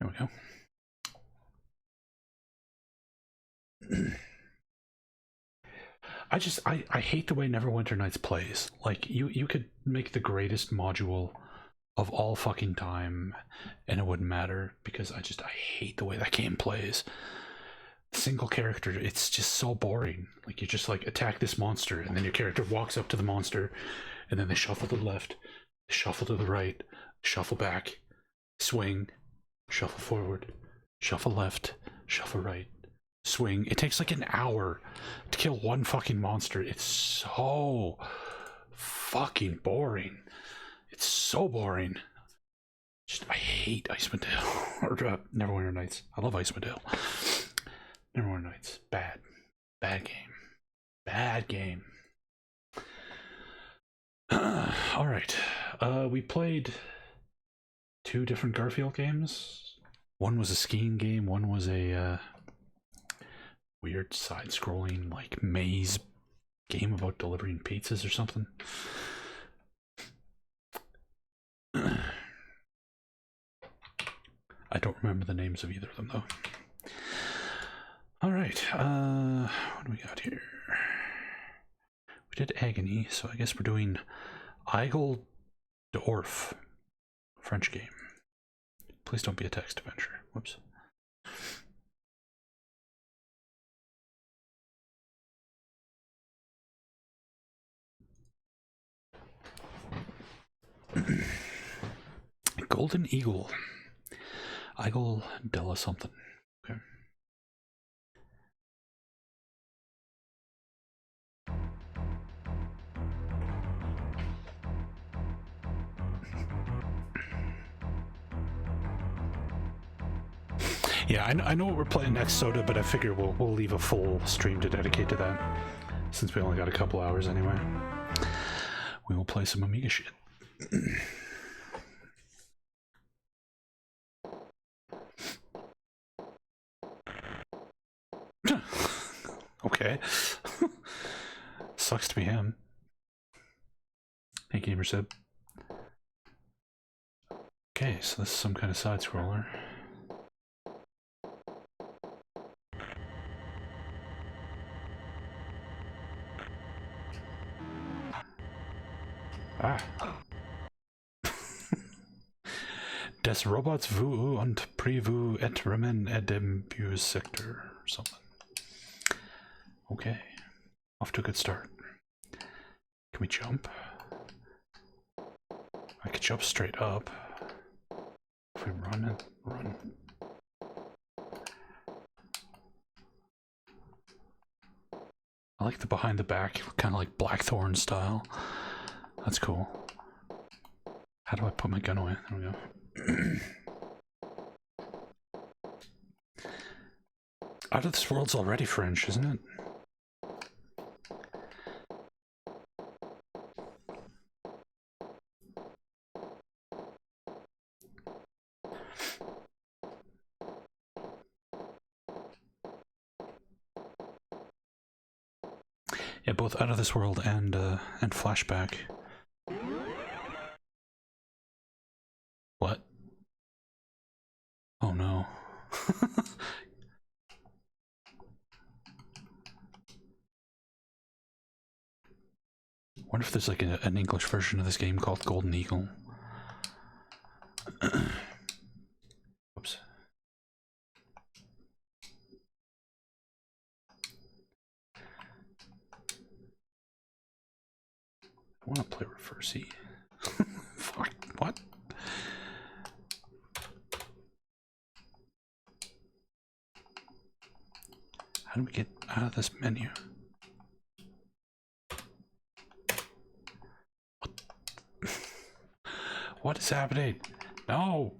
There we go. I hate the way Neverwinter Nights plays. Like, you could make the greatest module of all fucking time and it wouldn't matter, because I hate the way that game plays. Single character, it's just so boring. Like, you just like attack this monster and then your character walks up to the monster and then they shuffle to the left, shuffle to the right, shuffle back, swing, shuffle forward, shuffle left, shuffle right, swing. It takes like an hour to kill one fucking monster. It's so fucking boring. It's so boring. Just, I hate Icewind Dale. Or Neverwinter Nights. I love Icewind Dale. Neverwinter Nights. Bad. Bad game. Bad game. Alright. We played 2 different Garfield games. One was a skiing game, one was a weird side-scrolling, like, maze game about delivering pizzas or something. I don't remember the names of either of them, though. Alright, what do we got here? We did Agony, so I guess we're doing Amiga Dorf, French game. Please don't be a text adventure. Whoops. Golden Eagle. Eagle Della something. Okay. Yeah, I know what we're playing next, Soda, but I figure we'll leave a full stream to dedicate to that, since we only got a couple hours anyway. We will play some Amiga shit. Okay. Sucks to be him. Hey, Gamer Sib. Okay, so this is some kind of side scroller. Ah. Des Robots vous und prévu et remen edem bus sector or something. Okay. Off to a good start. Can we jump? I could jump straight up. If we run and run. I like the behind the back, kind of like Blackthorn style. That's cool. How do I put my gun away? There we go. Out of This World's already French, isn't it? Yeah, both Out of This World and Flashback. What? Oh no. Wonder if there's like an English version of this game called Golden Eagle. Whoops. I want to play Reversi. Fuck, what? How do we get out of this menu? What is happening? No!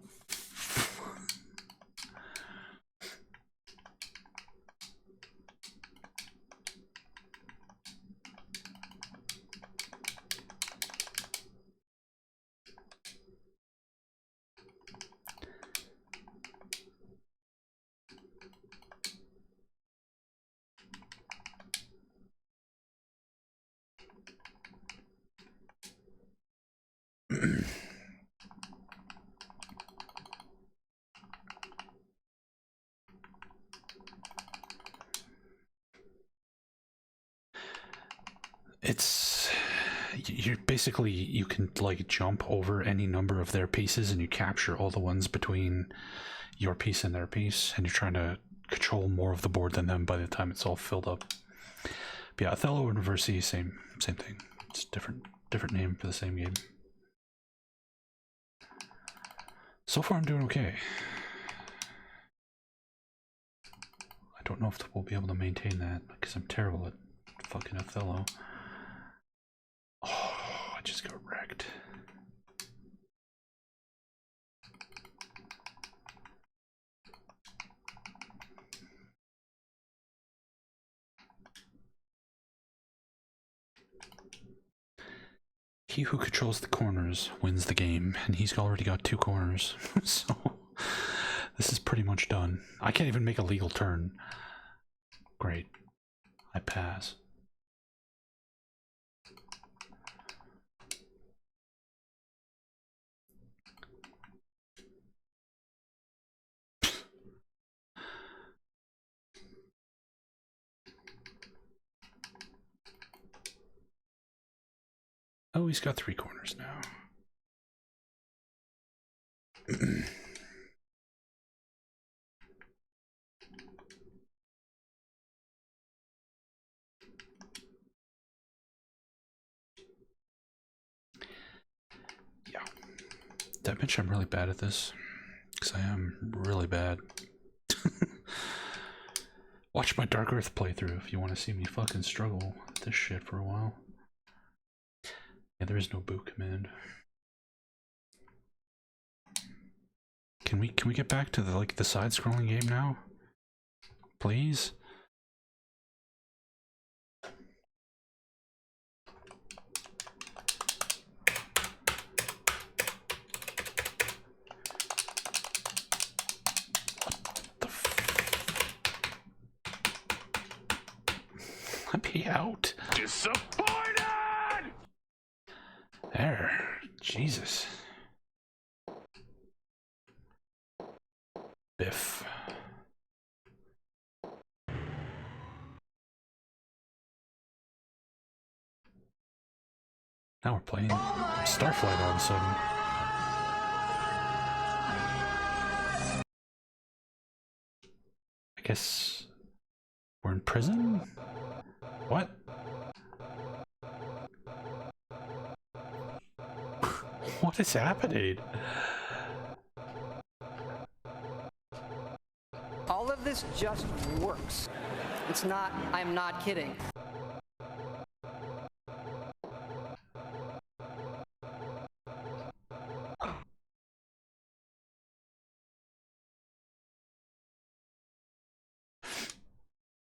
you're basically, you can like jump over any number of their pieces and you capture all the ones between your piece and their piece, and you're trying to control more of the board than them by the time it's all filled up. But yeah, Othello and Reversi, same thing. It's different name for the same game. So far I'm doing okay. I don't know if we'll be able to maintain that because I'm terrible at fucking Othello. Oh, I just got wrecked. He who controls the corners wins the game, and he's already got 2 corners. So this is pretty much done. I can't even make a legal turn. Great. I pass. Oh, he's got 3 corners now. Yeah. Did I mention I'm really bad at this? Because I am really bad. Watch my Dark Earth playthrough if you want to see me fucking struggle with this shit for a while. Yeah, there is no boot command. Can we get back to the side-scrolling game now? Please? Let me out. Disappointed! There. Jesus. Biff. Now we're playing Starflight all of a sudden. I guess we're in prison? What? What is happening? All of this just works. It's not, I'm not kidding.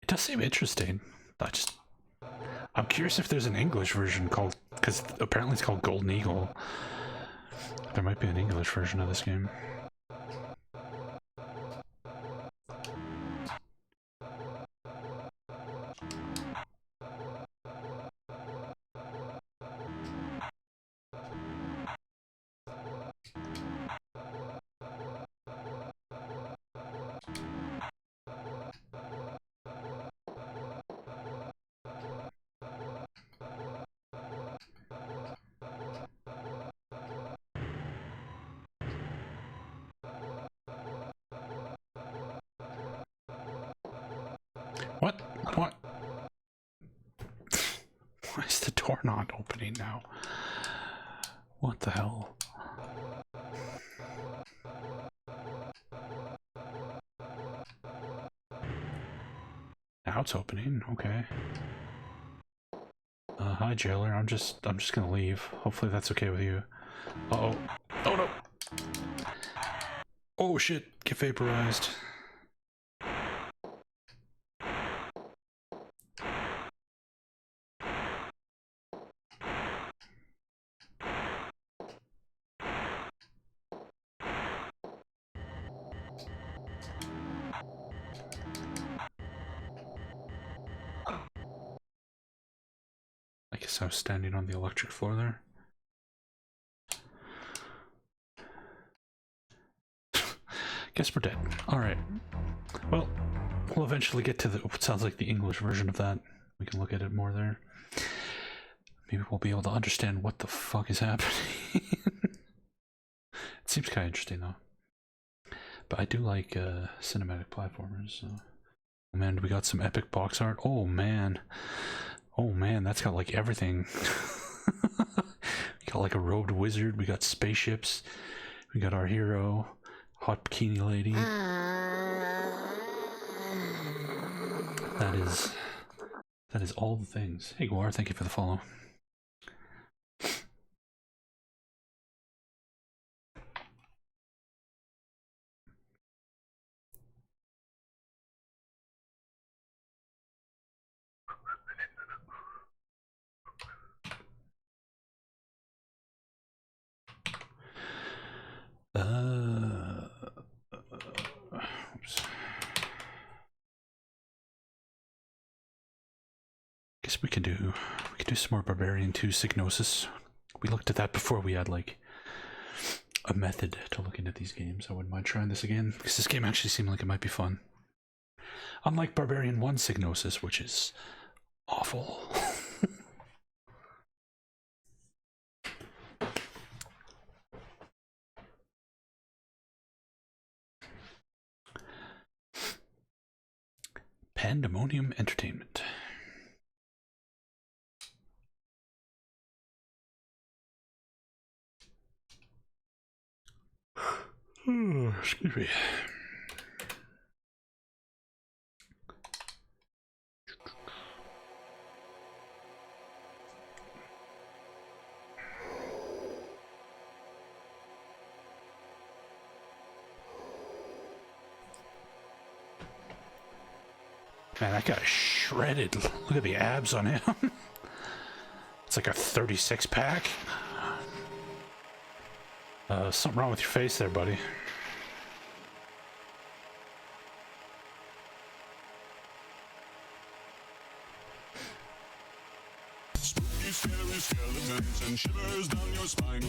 It does seem interesting. I'm curious if there's an English version called, because apparently it's called Golden Eagle. There might be an English version of this game. What? What? Why is the door not opening now? What the hell? Now it's opening, okay. Hi jailer, I'm just gonna leave. Hopefully that's okay with you. Uh-oh. Oh no! Oh shit, get vaporized. I guess I was standing on the electric floor there. Guess we're dead. Alright. Well, we'll eventually get to what sounds like the English version of that. We can look at it more there. maybe we'll be able to understand what the fuck is happening. It seems kind of interesting though. But I do like cinematic platformers. So. Oh man, we got some epic box art. Oh man, that's got like everything. We got like a robed wizard. We got spaceships. We got our hero, hot bikini lady. That is all the things. Hey Guar, thank you for the follow. Oops. Guess we could do some more Barbarian 2 Signosis. We looked at that before we had like a method to looking at these games. I wouldn't mind trying this again because this game actually seemed like it might be fun. Unlike Barbarian 1 Signosis, which is awful. Pandemonium Entertainment. Excuse me. Man, that guy's shredded. Look at the abs on him. It's like a 36 pack. Something wrong with your face there, buddy. Spooky, scary skeletons and shivers down your spine.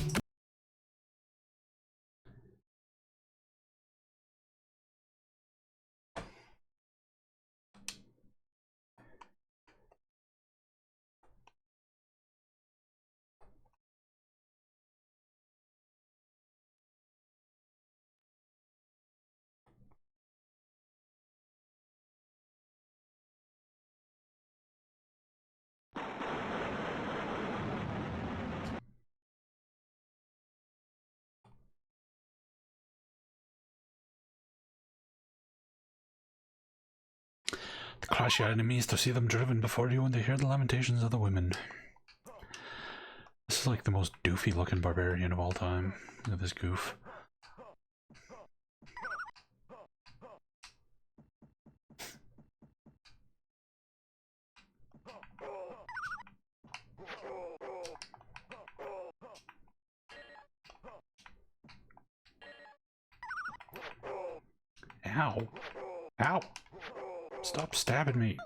To crush your enemies, to see them driven before you, and to hear the lamentations of the women. This is like the most doofy looking barbarian of all time. Look at this goof. Ow. Ow. Stop stabbing me.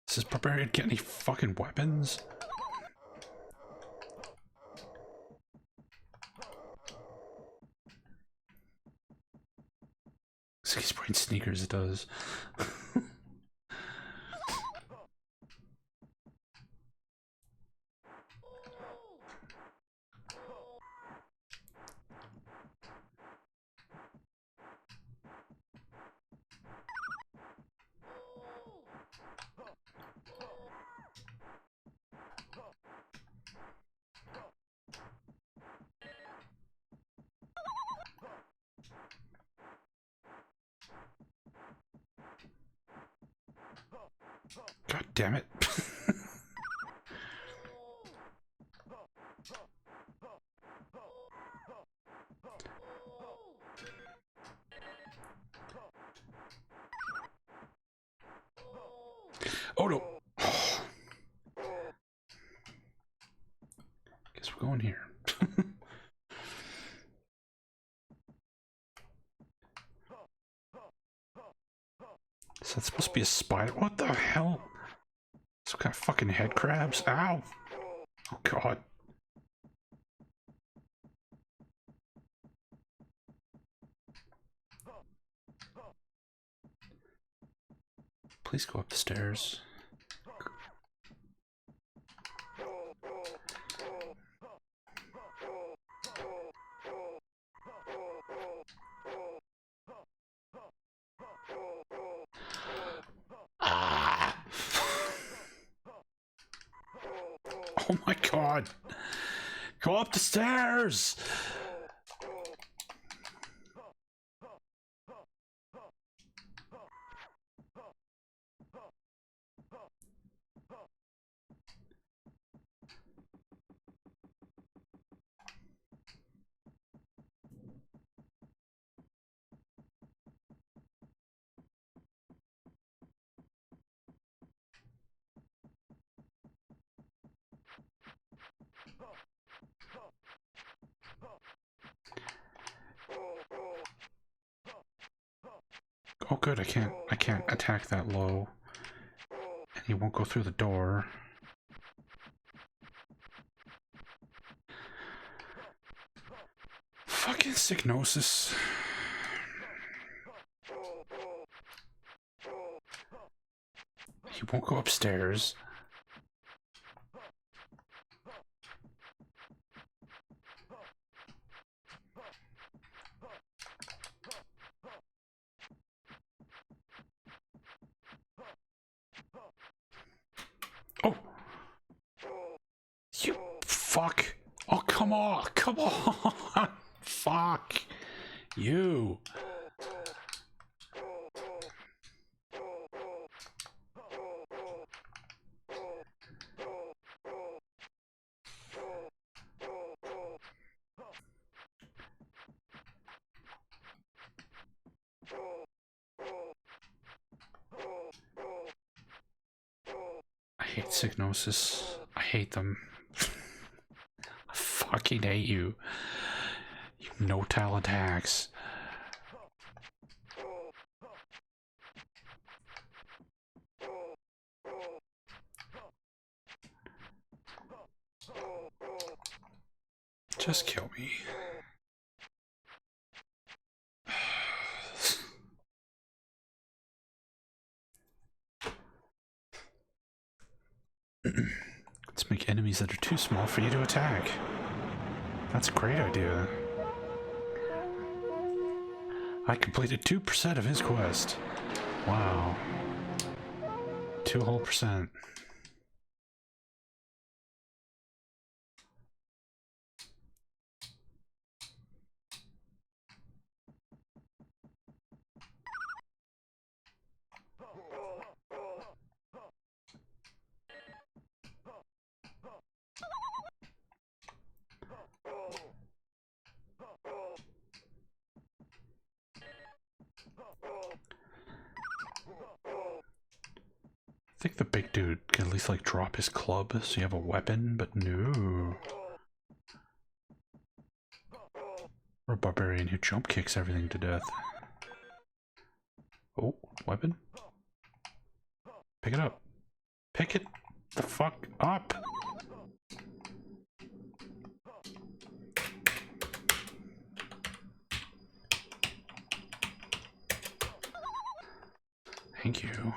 Does this barbarian get any fucking weapons? He's wearing sneakers, it does. God damn it. Oh no. Guess we're going here. Is that supposed to be a spider? What the hell? Some kind of fucking head crabs? Ow! Oh god. Please go up the stairs. Ah! Oh my god! Go up the stairs! Oh good, I can't attack that low. And he won't go through the door. Fucking Signosis. He won't go upstairs. Oh! You fuck! Oh, come on! Come on! Fuck! You! I hate Signosis. I hate them. I fucking hate you. You no-talent hacks. Just kill me. Let's make enemies that are too small for you to attack. That's a great idea. I completed 2% of his quest. Wow. 2 whole percent. I think the big dude can at least like drop his club so you have a weapon, but no. Or a barbarian who jump kicks everything to death. Oh, weapon? Pick it up. Pick it the fuck up! Thank you.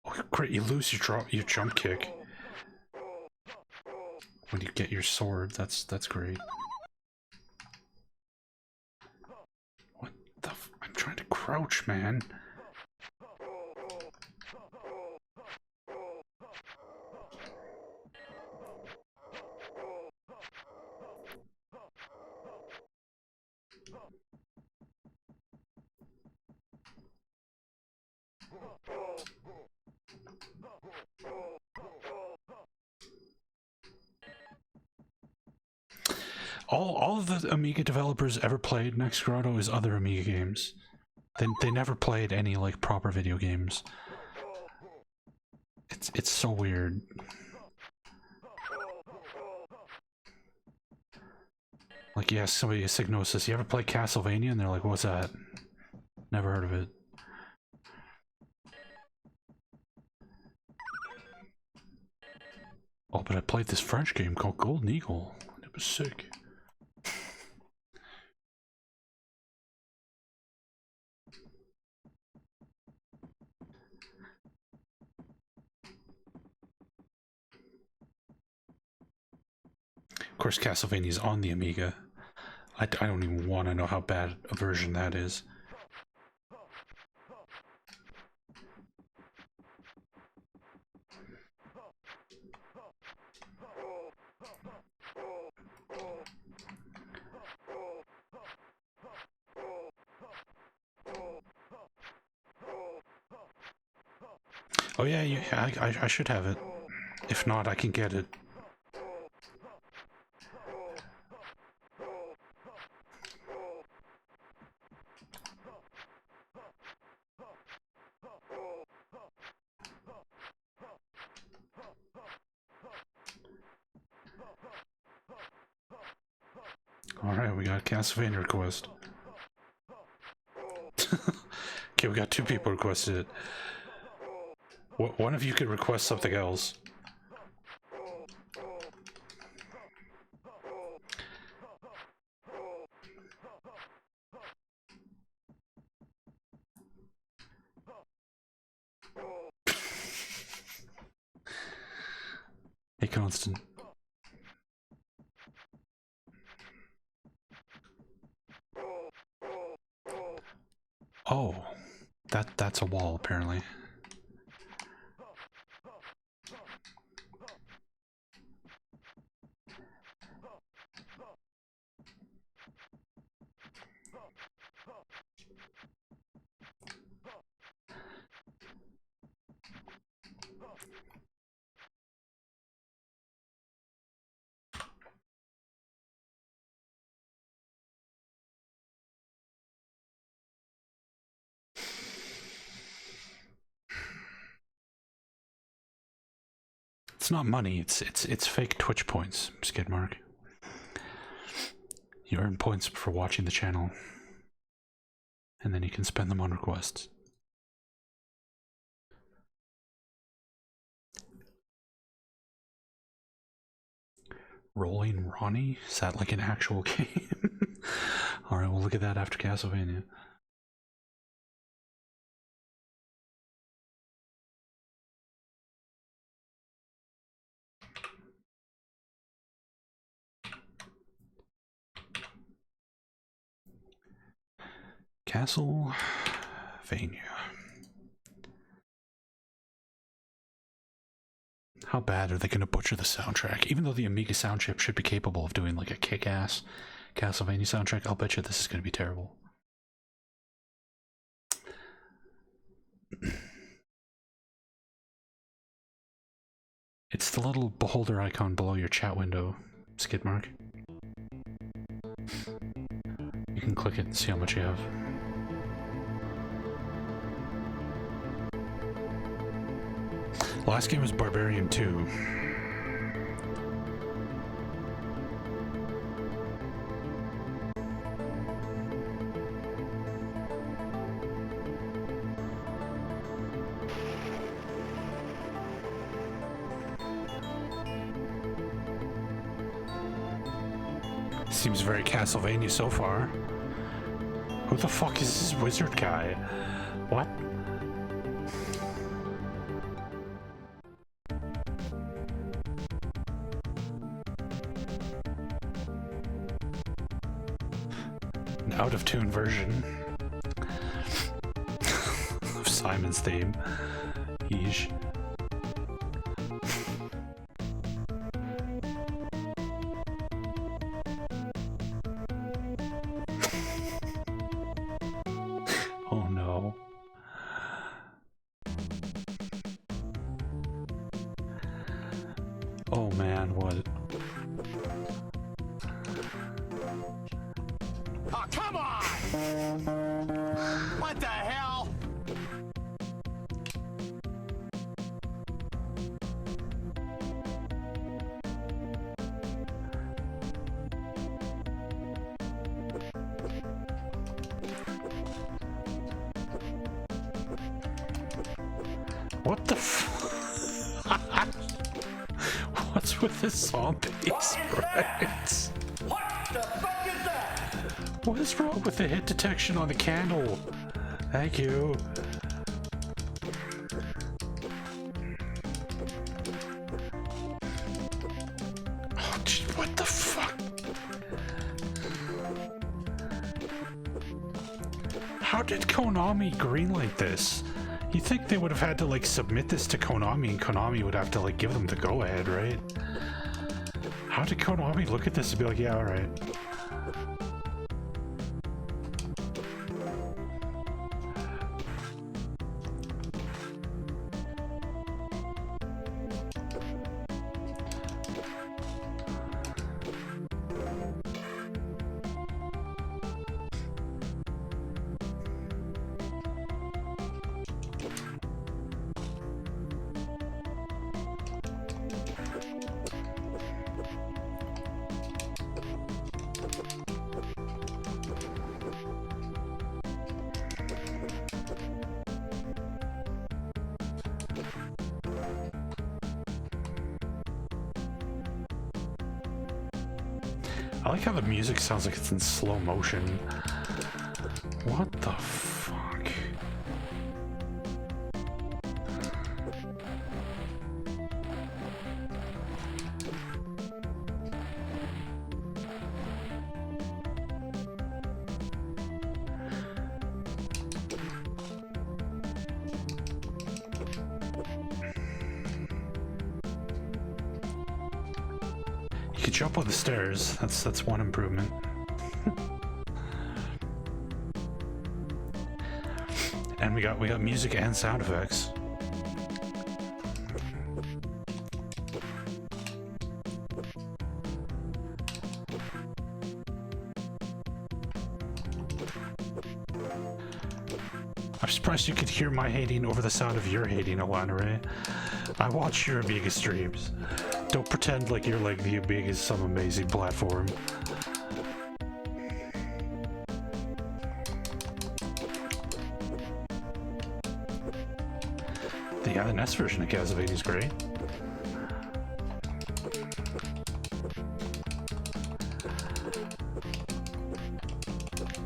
Oh, great, you lose your jump kick when you get your sword. That's great. What the I'm trying to crouch, man. All of the Amiga developers ever played Next Grotto is other Amiga games. They never played any like proper video games. It's so weird. Like, yeah, somebody Signosis, you ever play Castlevania? And they're like, what's that? Never heard of it. Oh, but I played this French game called Golden Eagle. It was sick. Of course, Castlevania's on the Amiga. I don't even want to know how bad a version that is. Oh yeah, I should have it. If not, I can get it. Alright, we got Castlevania request. Okay, we got 2 people requested it. One of you could request something else. Hey, Constant. Oh, that's a wall apparently. It's not money, it's fake Twitch points, Skidmark. You earn points for watching the channel. And then you can spend them on requests. Rolling Ronnie? Is that like an actual game? Alright, we'll look at that after Castlevania. Castlevania. How bad are they going to butcher the soundtrack? Even though the Amiga sound chip should be capable of doing like a kick-ass Castlevania soundtrack, I'll bet you this is going to be terrible. It's the little beholder icon below your chat window, Skidmark. You can click it and see how much you have. Last game was Barbarian 2. Seems very Castlevania so far. Who the fuck is this wizard guy? What? An out-of-tune version of Simon's theme. Yeesh. Oh no. Oh man, what? Oh, come on! What the What the What's with the zombies, right? What the fuck is that? What is wrong with the hit detection on the candle? Thank you. Oh, gee, what the fuck? How did Konami greenlight this? You think they would have had to like submit this to Konami, and Konami would have to like give them the go-ahead, right? How did Konami look at this and be like, yeah, alright. I like how the music sounds like it's in slow motion. What the fuck? You could jump on the stairs. That's one improvement. And we got music and sound effects. I'm surprised you could hear my hating over the sound of your hating, Alana Ray. I watch your Amiga streams. Don't pretend like you're like the Amiga is some amazing platform. The NES version of Castlevania is great.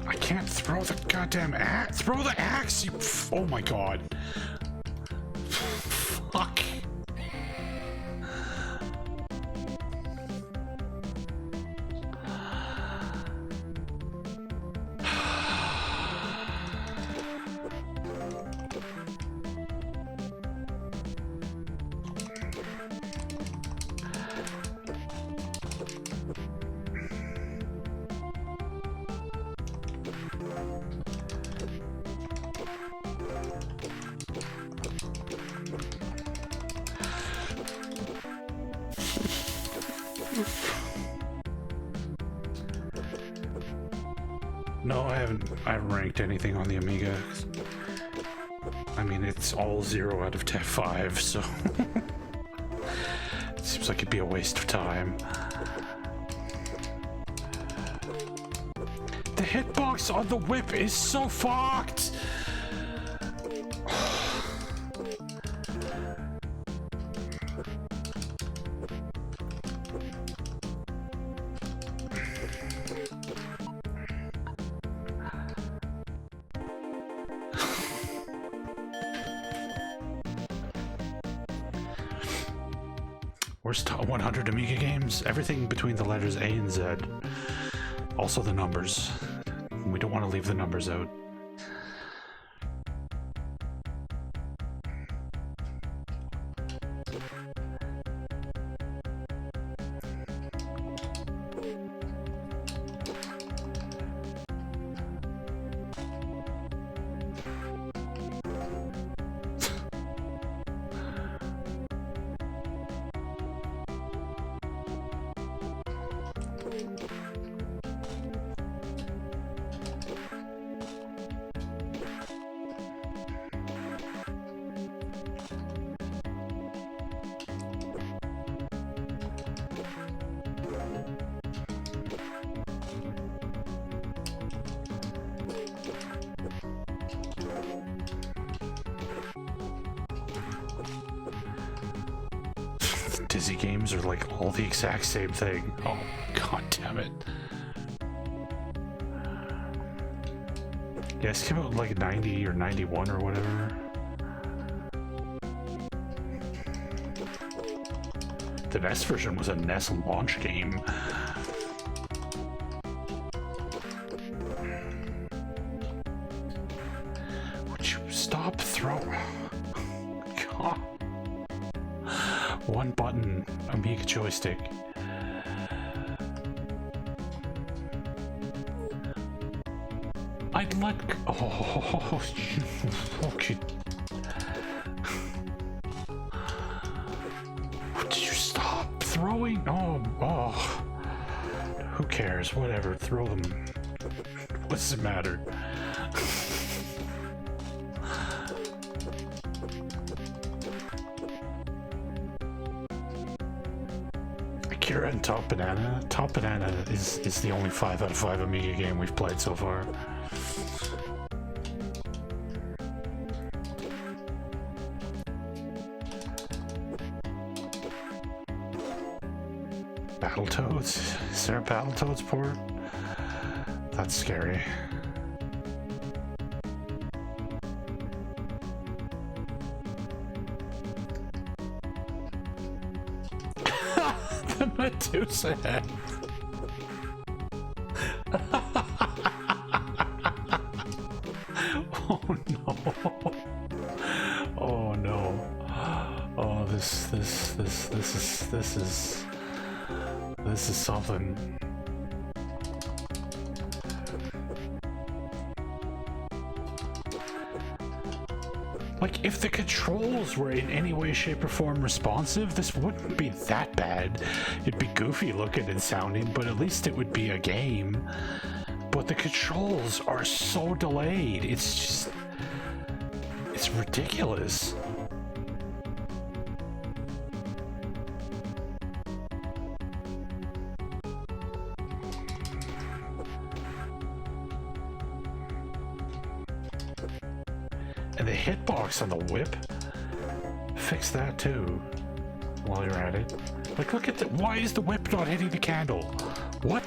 I can't throw the goddamn axe. Throw the axe, you. Oh my god. Fuck. No, I haven't ranked anything on the Amiga. I mean, it's all 0 out of 5, so it seems like it'd be a waste of time. The hitbox on the whip is so fucked! Where's top 100 Amiga games? Everything between the letters A and Z. Also the numbers. We don't want to leave the numbers out. Dizzy games are like all the exact same thing. Oh, god damn it. Yeah, it's came out like 90 or 91 or whatever. The NES version was a NES launch game. Would you stop throwing? God. One button, Amiga joystick. I'd let go. Oh, okay. Did you stop throwing? Oh. Who cares? Whatever. Throw them. What does it matter? Akira and Top Banana. Top Banana is the only 5 out of 5 Amiga game we've played so far. Battletoads? Is there a Battletoads port? That's scary. The Medusa head. Oh no. Oh no. Oh, this is something. Like, if the controls were in any way, shape, or form responsive, this wouldn't be that bad. It'd be goofy looking and sounding, but at least it would be a game. But the controls are so delayed. It's just... it's ridiculous. And the hitbox on the whip, fix that too while you're at it. Like, look at the, why is the whip not hitting the candle? What?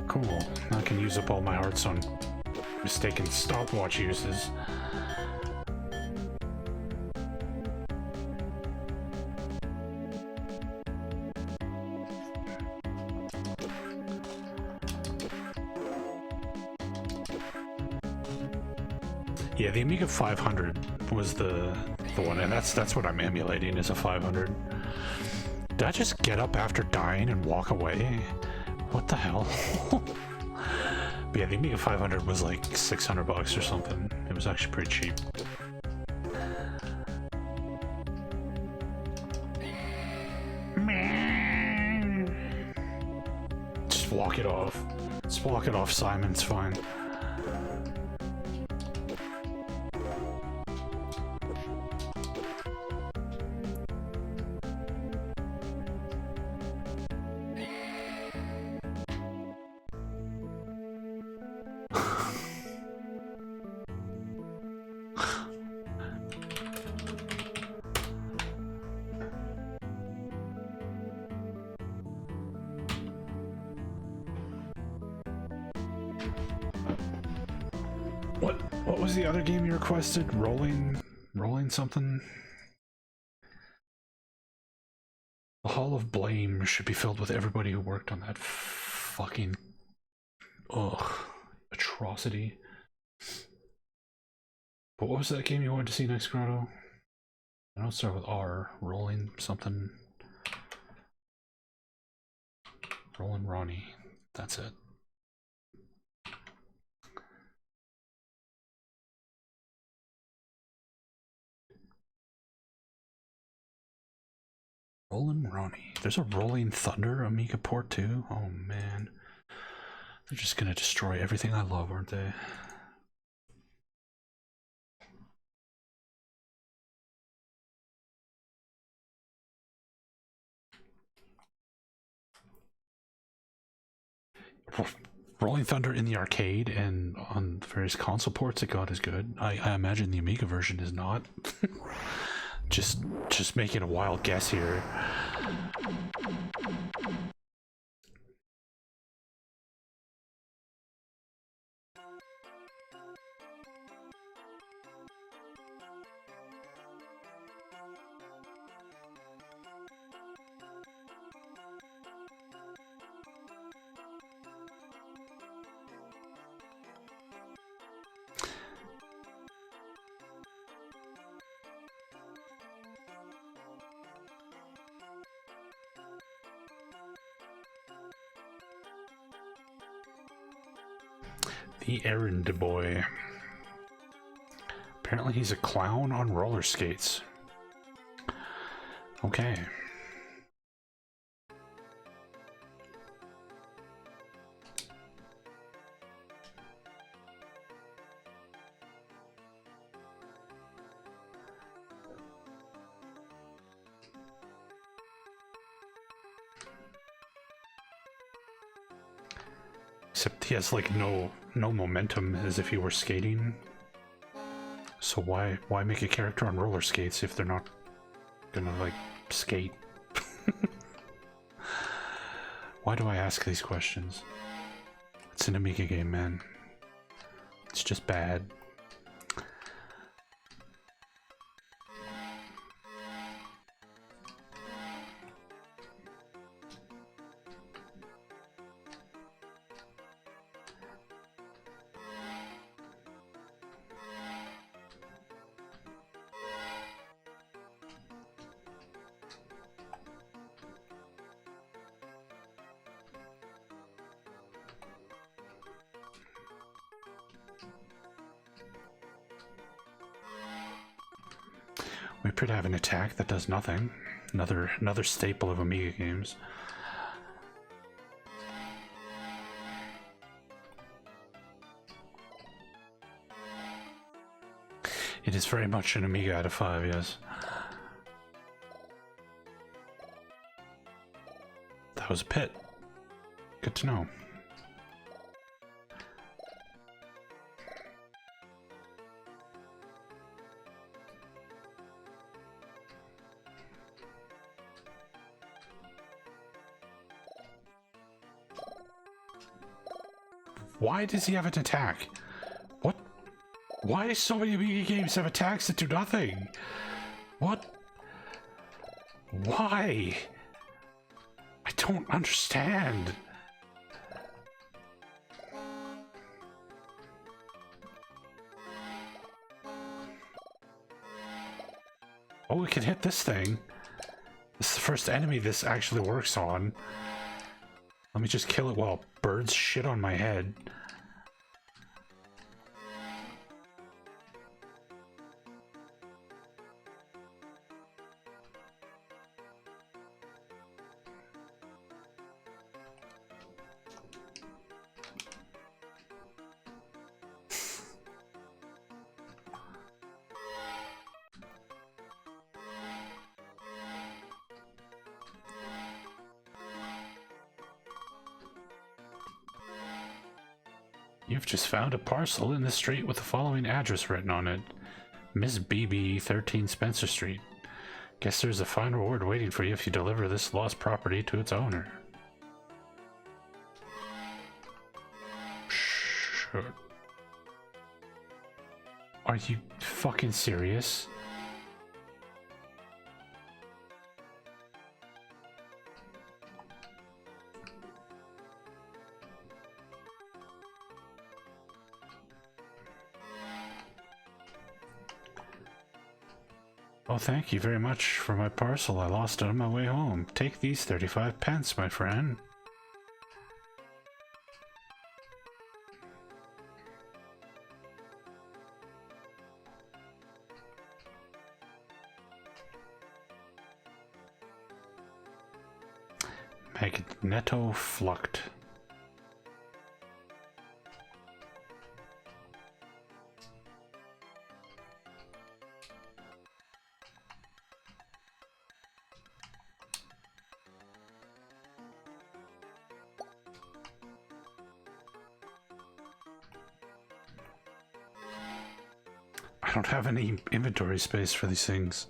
Cool. I can use up all my hearts on mistaken stopwatch uses. Yeah, the Amiga 500 was the one, and that's what I'm emulating, is a 500. Did I just get up after dying and walk away? What the hell? But yeah, the Amiga 500 was like $600 or something. It was actually pretty cheap. Just walk it off. Just walk it off, Simon. It's fine. What was the other game you requested? Rolling something? The Hall of Blame should be filled with everybody who worked on that fucking atrocity. But what was that game you wanted to see next, Grotto? I don't start with R. Rolling something. Rolling Ronnie. That's it. Rolling Ronnie. There's a Rolling Thunder Amiga port too? Oh man. They're just gonna destroy everything I love, aren't they? Rolling Thunder in the arcade and on the various console ports it got is good. I imagine the Amiga version is not. just making a wild guess here. The Errand Boy. Apparently he's a clown on roller skates. Okay. Except he has like no momentum, as if he were skating. So why make a character on roller skates if they're not gonna like skate? Why do I ask these questions? It's an Amiga game, man. It's just bad. We appear to have an attack that does nothing. Another staple of Amiga games. It is very much an Amiga out of 5, yes. That was a pit. Good to know. Why does he have an attack? What? Why do so many Amiga games have attacks that do nothing? What? Why? I don't understand. Oh, we can hit this thing. This is the first enemy this actually works on. Let me just kill it while birds shit on my head. You've just found a parcel in the street with the following address written on it. Miss BB, 13 Spencer Street. Guess there's a fine reward waiting for you if you deliver this lost property to its owner. Sure. Are you fucking serious? Oh, thank you very much for my parcel. I lost it on my way home. Take these 35 pence, my friend. Magneto Fluct. I don't have any inventory space for these things.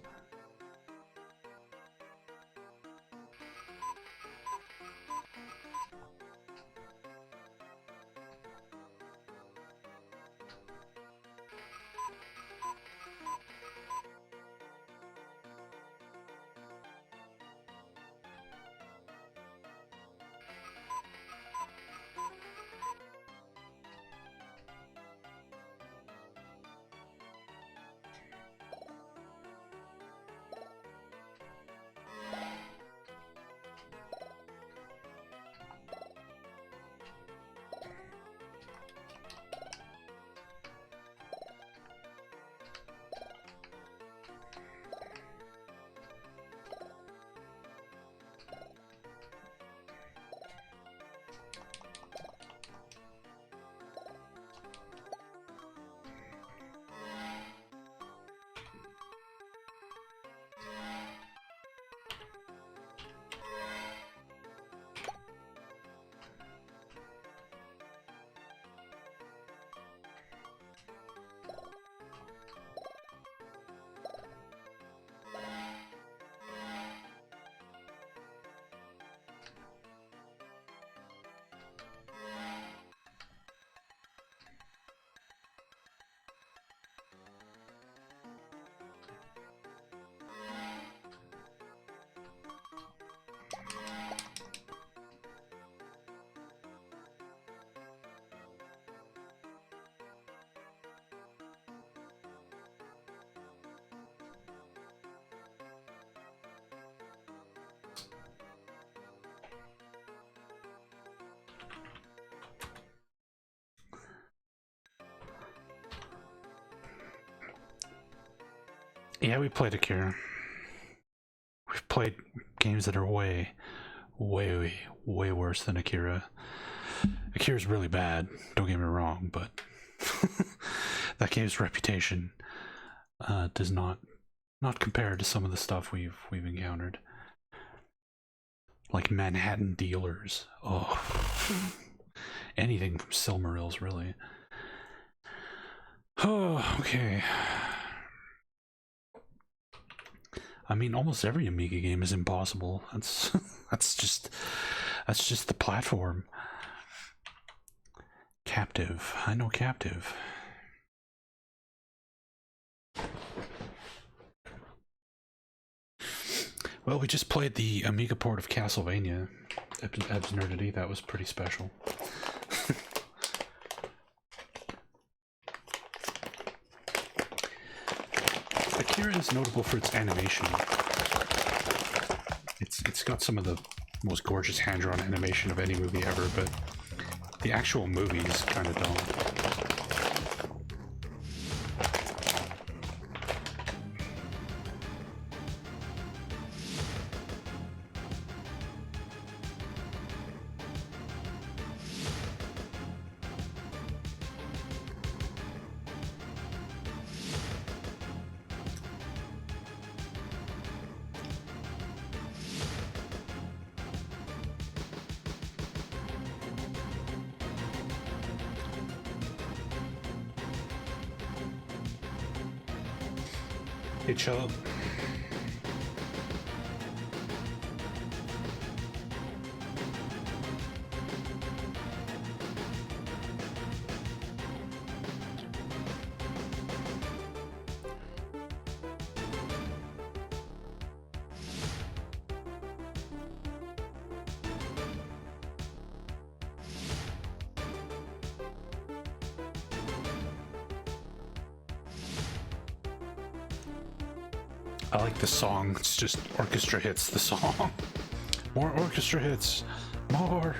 Yeah, we played Akira. We've played games that are way worse than Akira. Akira's really bad, don't get me wrong, but that game's reputation does not compare to some of the stuff we've encountered. Like Manhattan Dealers. Oh. Anything from Silmarils, really. Oh, okay. I mean, almost every Amiga game is impossible. That's just the platform. Captive. I know Captive. Well, we just played the Amiga port of Castlevania. Eb's Nerdity. That was pretty special. Akira is notable for its animation. It's got some of the most gorgeous hand-drawn animation of any movie ever, but the actual movies kind of don't. Hey, Chubb. I like the song. It's just orchestra hits the song. More orchestra hits. More.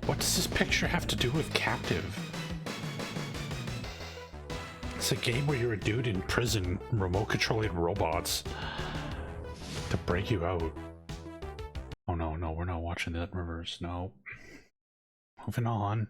What does this picture have to do with Captive? It's a game where you're a dude in prison, remote controlling robots to break you out. Oh no, no, we're not watching that in reverse. No. Moving on.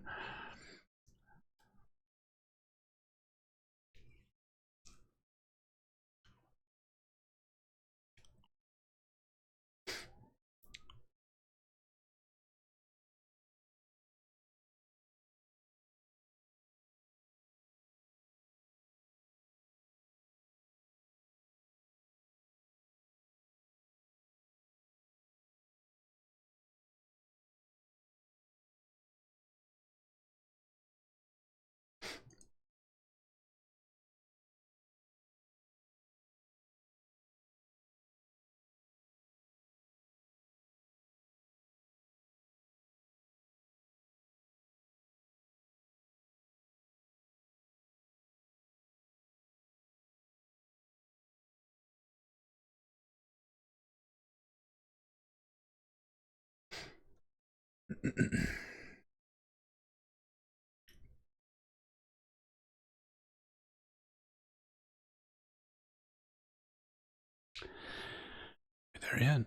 They're in.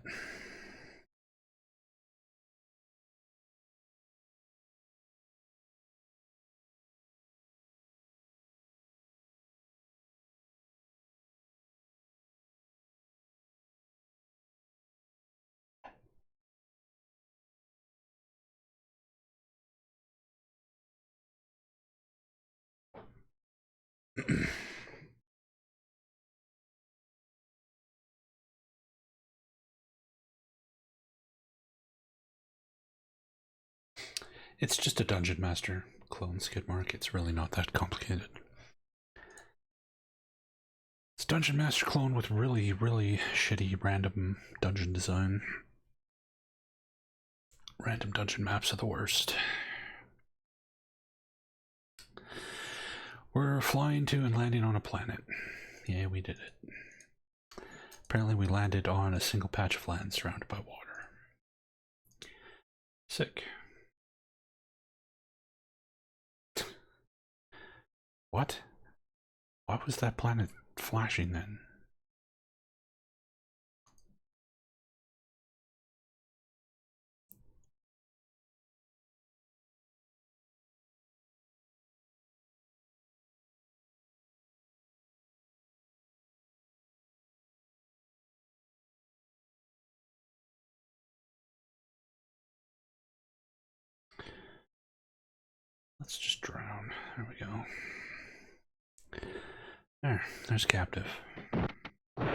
It's just a Dungeon Master clone skid mark. It's really not that complicated. It's Dungeon Master clone with really, really shitty random dungeon design. Random dungeon maps are the worst. We're flying to and landing on a planet. Yeah, we did it. Apparently we landed on a single patch of land surrounded by water. Sick. What? Why was that planet flashing then? Let's just drown. There we go. There's Captive. A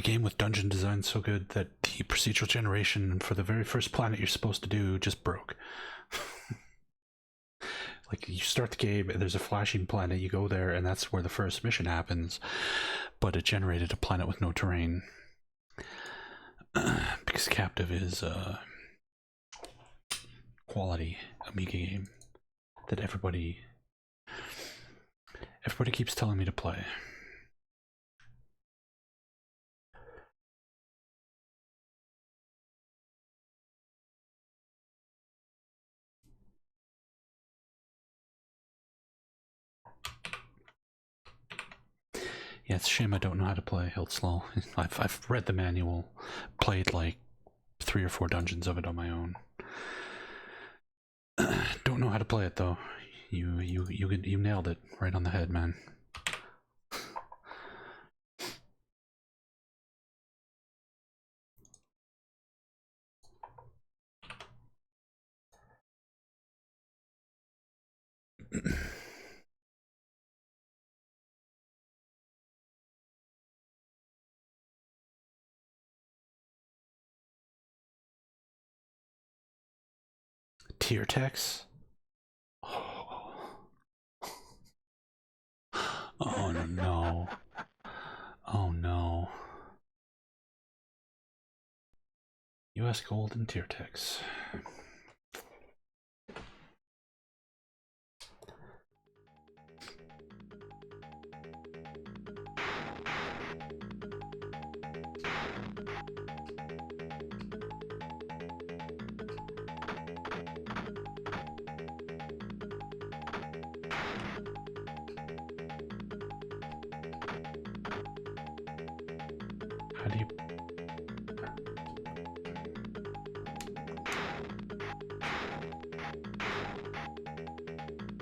game with dungeon design so good that the procedural generation for the very first planet you're supposed to do just broke. Like, you start the game and there's a flashing planet, you go there and that's where the first mission happens, but it generated a planet with no terrain. Because Captive is a quality Amiga game that everybody keeps telling me to play. Yeah, it's a shame I don't know how to play Hilt Slow. I've read the manual, played like 3 or 4 dungeons of it on my own. Don't know how to play it though. You nailed it right on the head, man. tier text? Oh, oh no. Oh no. US gold and tier text. How do you...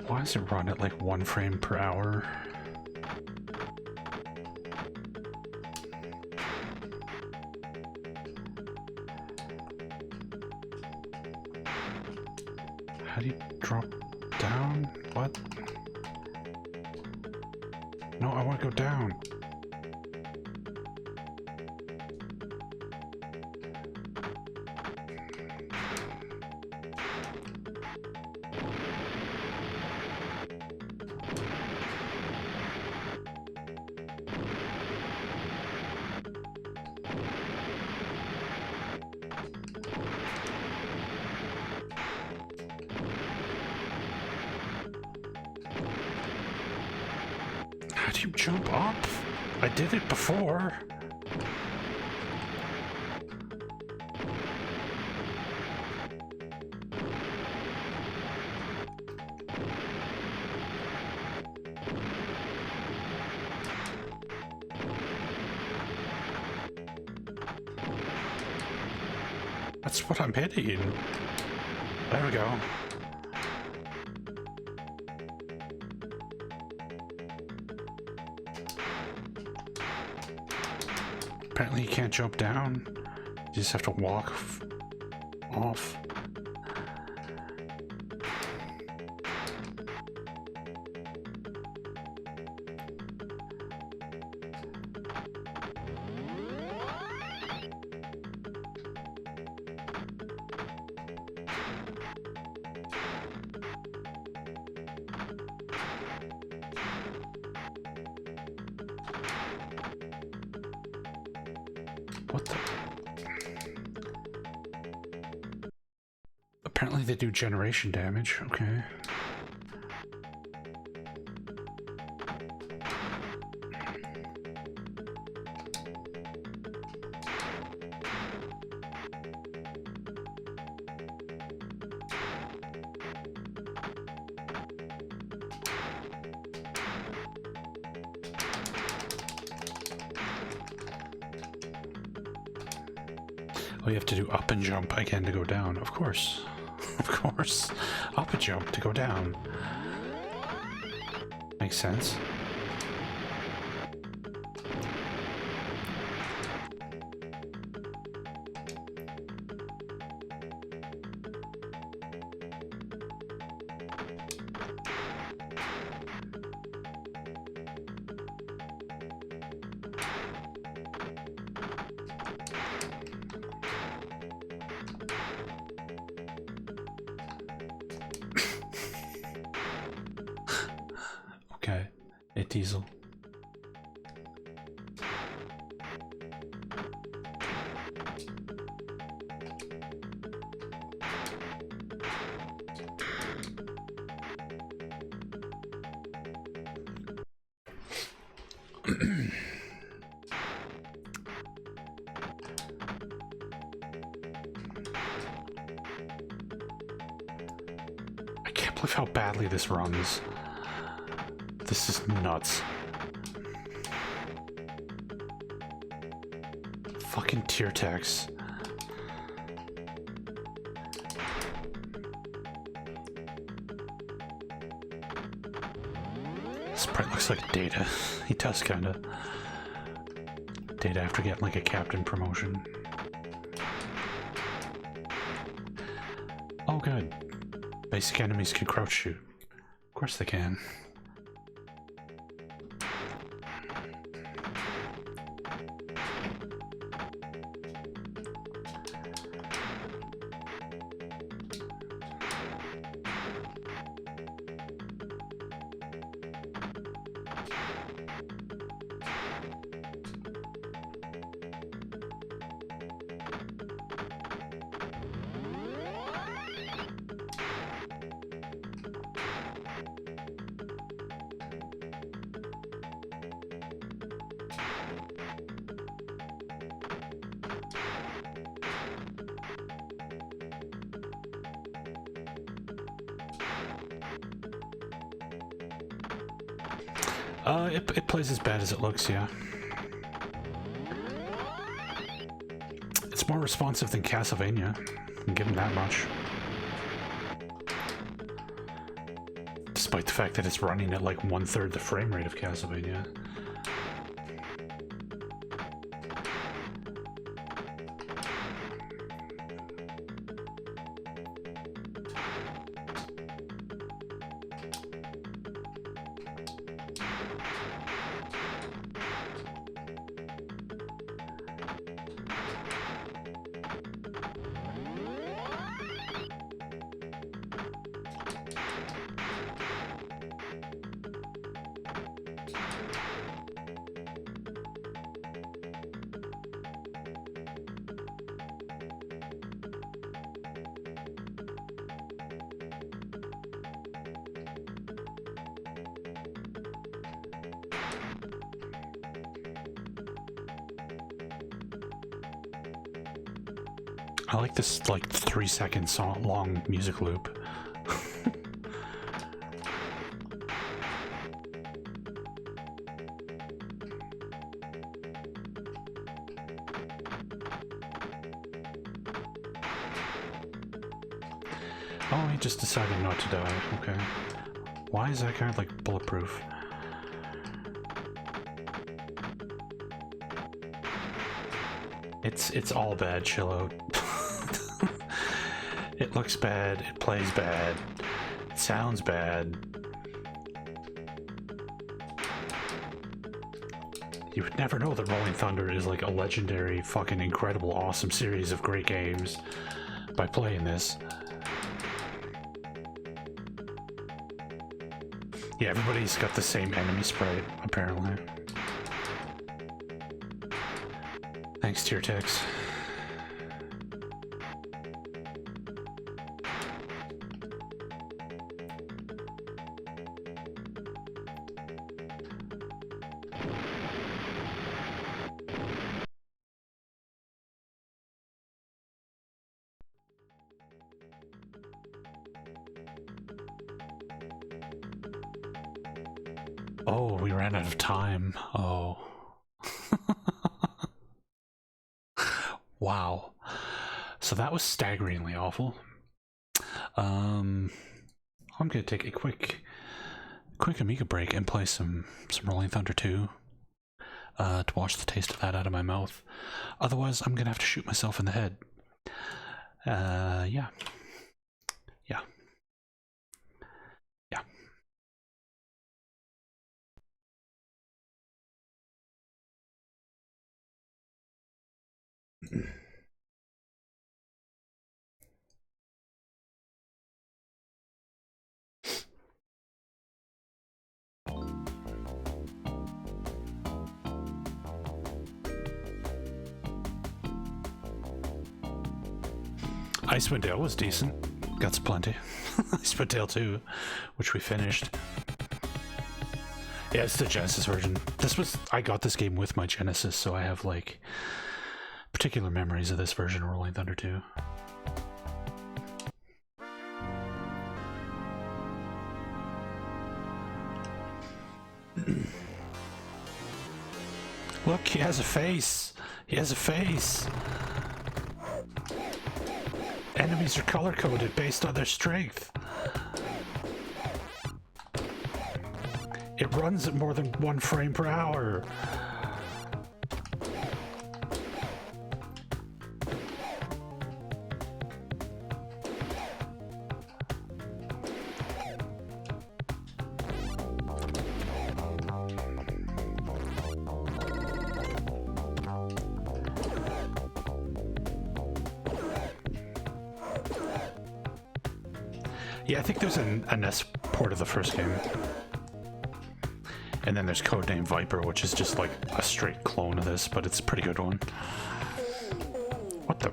Why does it run at like 1 frame per hour? How do you drop down? What? No, I want to go down. How do you jump up? I did it before. That's what I'm hitting. There we go. Apparently you can't jump down. You just have to walk off. What the? Apparently they do generation damage. Okay. Oh, you have to do up and jump again to go down. Of course. Of course. Up and jump to go down. Makes sense. Okay, a diesel. I can't believe how badly this runs. This is nuts. Fucking tier tax. Sprite looks like Data. He does kinda. Data after getting like a captain promotion. Oh good. Basic enemies can crouch shoot. Of course they can. It plays as bad as it looks, yeah. It's more responsive than Castlevania. I can give him that much. Despite the fact that it's running at like 1/3 the frame rate of Castlevania. I like this like 3-second song long music loop. Oh, he just decided not to die. Okay. Why is that guy like bulletproof? It's all bad, chill out. It looks bad, it plays bad, it sounds bad. You would never know that Rolling Thunder is like a legendary, fucking incredible, awesome series of great games by playing this. Yeah, everybody's got the same enemy sprite, apparently. Thanks, Tiertex. Oh, we ran out of time. Oh. Wow. So that was staggeringly awful. I'm gonna take a quick Amiga break and play some Rolling Thunder 2 to wash the taste of that out of my mouth. Otherwise, I'm gonna have to shoot myself in the head. Yeah. Yeah. Yeah. Icewind Dale was decent. Got some plenty. Icewind Dale 2, which we finished. Yeah, it's the Genesis version. I got this game with my Genesis, so I have like particular memories of this version of Rolling Thunder 2. Look, he has a face. He has a face. Enemies are color-coded based on their strength. It runs at more than 1 frame per hour. Yeah, I think there's a NES port of the first game. And then there's Codename Viper, which is just like a straight clone of this, but it's a pretty good one. What the?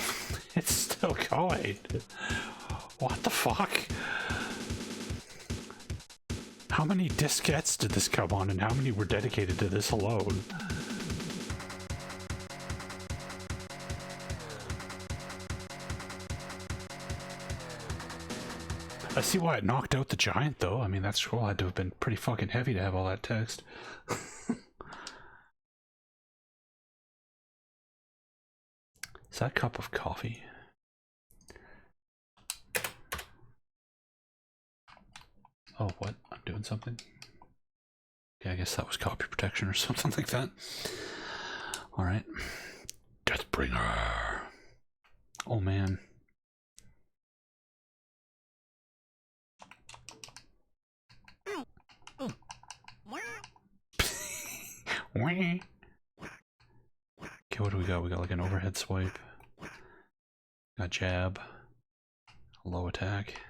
going? What the fuck? How many diskettes did this come on, and how many were dedicated to this alone? I see why it knocked out the giant, though. I mean, that scroll had to have been pretty fucking heavy to have all that text. Is that a cup of coffee? Oh, what? I'm doing something? Okay, I guess that was copy protection or something like that. Alright. Deathbringer. Oh, man. Okay, what do we got? We got like an overhead swipe. Got jab. Low attack.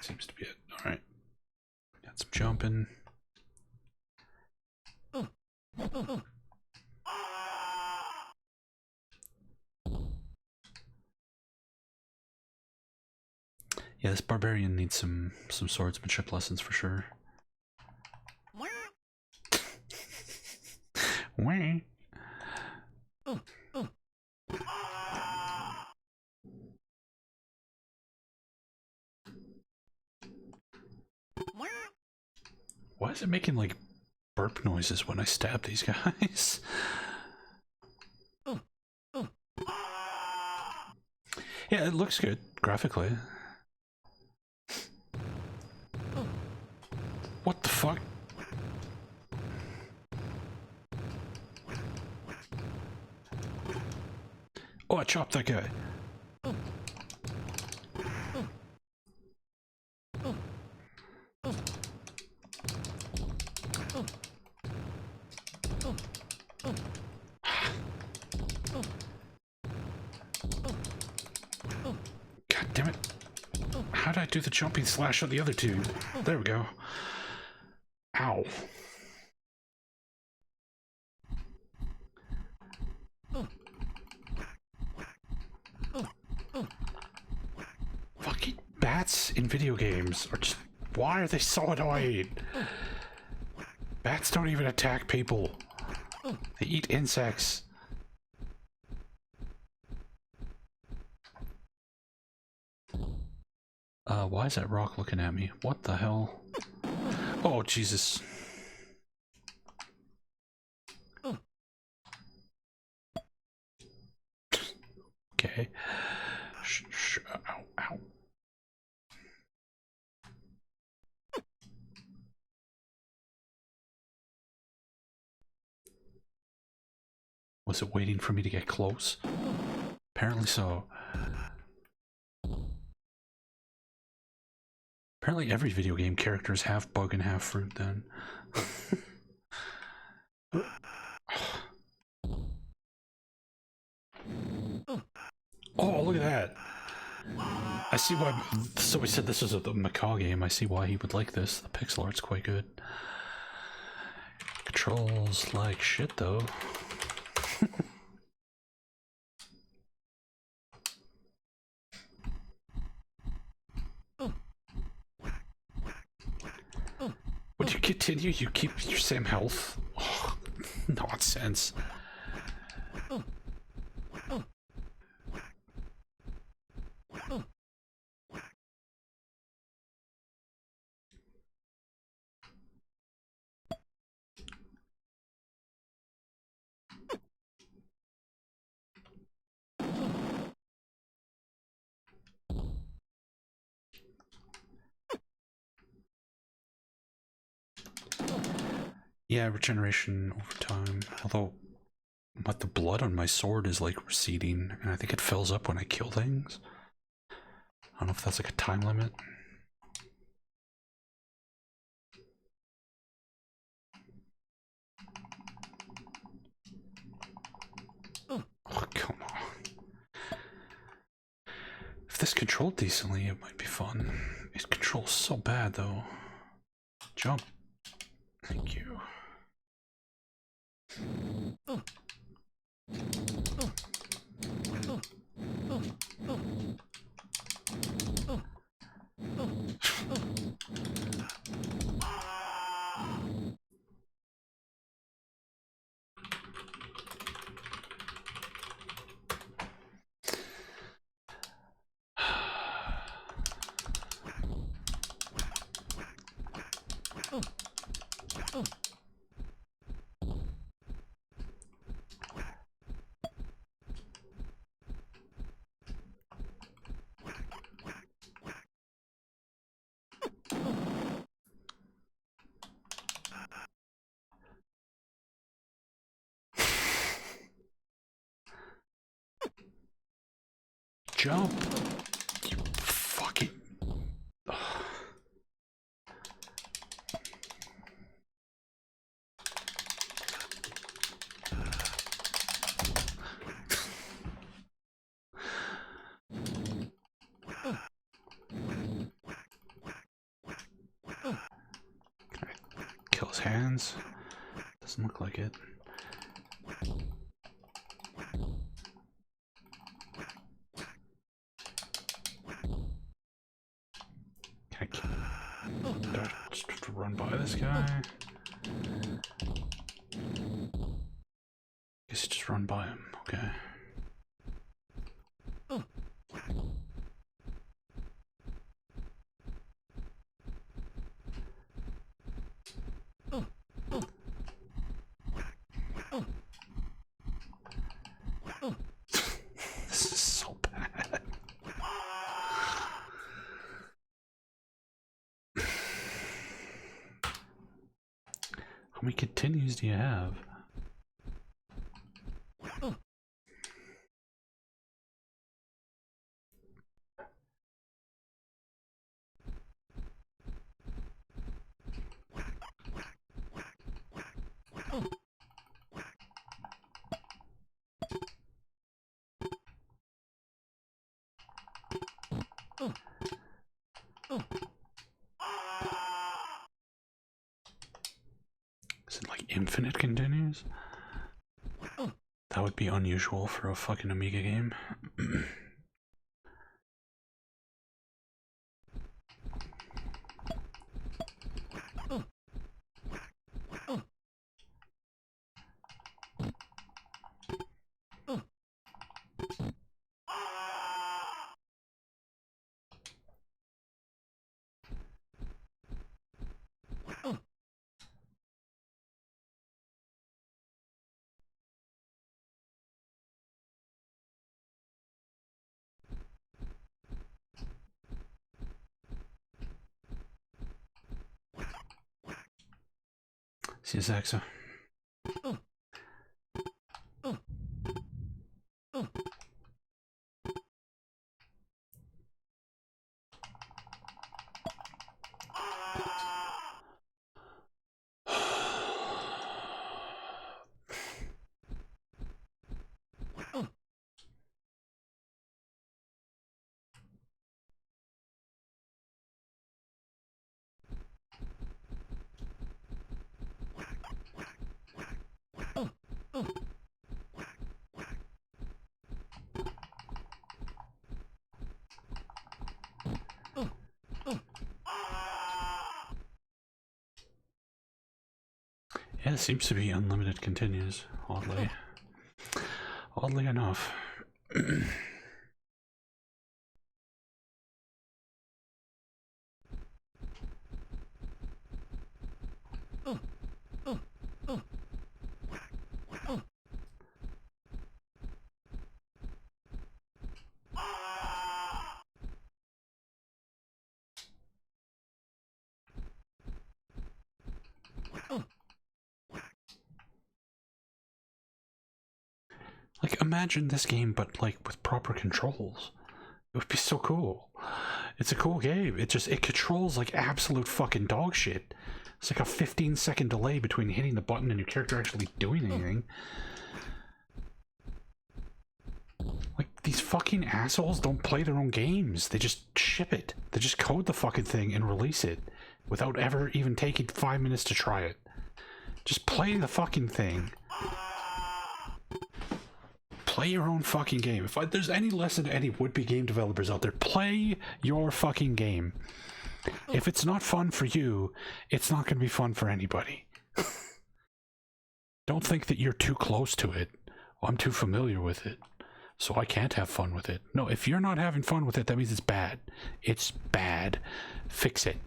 Seems to be it. Alright. Got some jumping. Yeah, this barbarian needs some swordsmanship lessons for sure. Wah. Why is it making like burp noises when I stab these guys? Yeah, it looks good graphically. What the fuck? Oh, I chopped that guy. God damn it. How did I do the jumping slash on the other two? There we go. Ow. Fucking bats in video games are just... Why are they so annoying? Bats don't even attack people. They eat insects. Why is that rock looking at me? What the hell? Oh, Jesus. Okay. Ow, ow. Was it waiting for me to get close? Apparently so. Apparently every video game character is half bug and half fruit then. Oh, look at that. I see why somebody said this was a macaw game. I see why he would like this. The pixel art's quite good. Controls like shit though. Would you continue? You keep your same health? Oh, nonsense. Yeah, regeneration over time. Although, the blood on my sword is like receding, and I think it fills up when I kill things. I don't know if that's like a time limit. Oh, come on. If this controlled decently, it might be fun. It controls so bad, though. Jump. Thank you. Jump! You fucking... Kill his hands. Doesn't look like it. Do I just run by this guy? Guess just run by him, okay. This is so bad. How many continues do you have? Is it like infinite continues? That would be unusual for a fucking Amiga game. Saxa. Yeah, it seems to be unlimited continues, oddly. Oddly enough. Like, imagine this game, but like with proper controls. It would be so cool. It's a cool game. It controls like absolute fucking dog shit. It's like a 15-second delay between hitting the button and your character actually doing anything. Like, these fucking assholes don't play their own games. They just ship it. They just code the fucking thing and release it without ever even taking 5 minutes to try it. Just play the fucking thing. Play your own fucking game. If there's any lesson to any would-be game developers out there, play your fucking game. If it's not fun for you, it's not going to be fun for anybody. Don't think that you're too close to it. I'm too familiar with it, so I can't have fun with it. No, if you're not having fun with it, that means it's bad. It's bad. Fix it.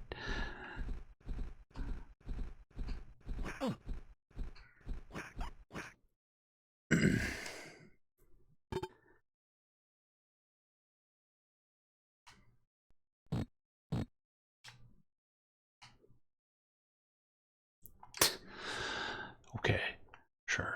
Okay, sure.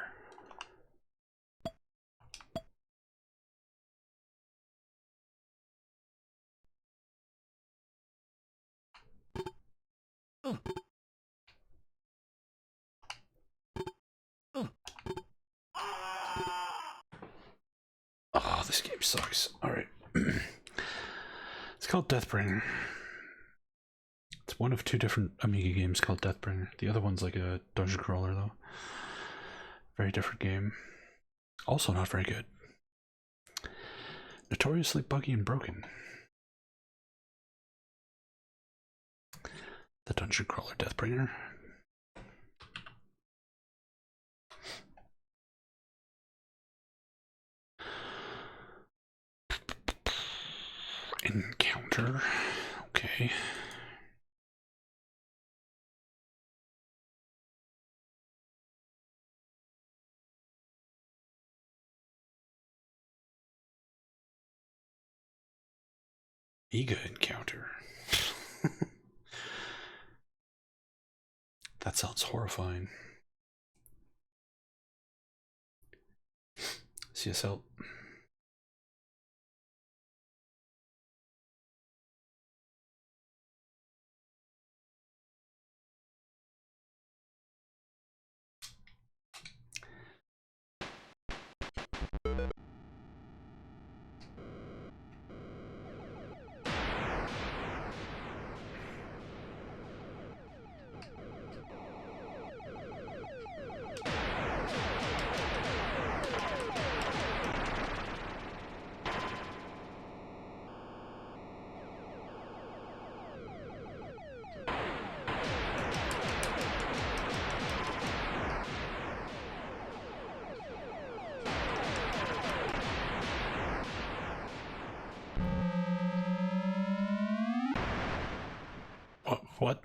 Oh, this game sucks. Alright. It's called Deathbringer. It's one of two different Amiga games called Deathbringer. The other one's like a dungeon crawler, though. Very different game. Also not very good. Notoriously buggy and broken. The dungeon crawler Deathbringer. Encounter. Okay. Amiga encounter. That sounds horrifying. CSL. What?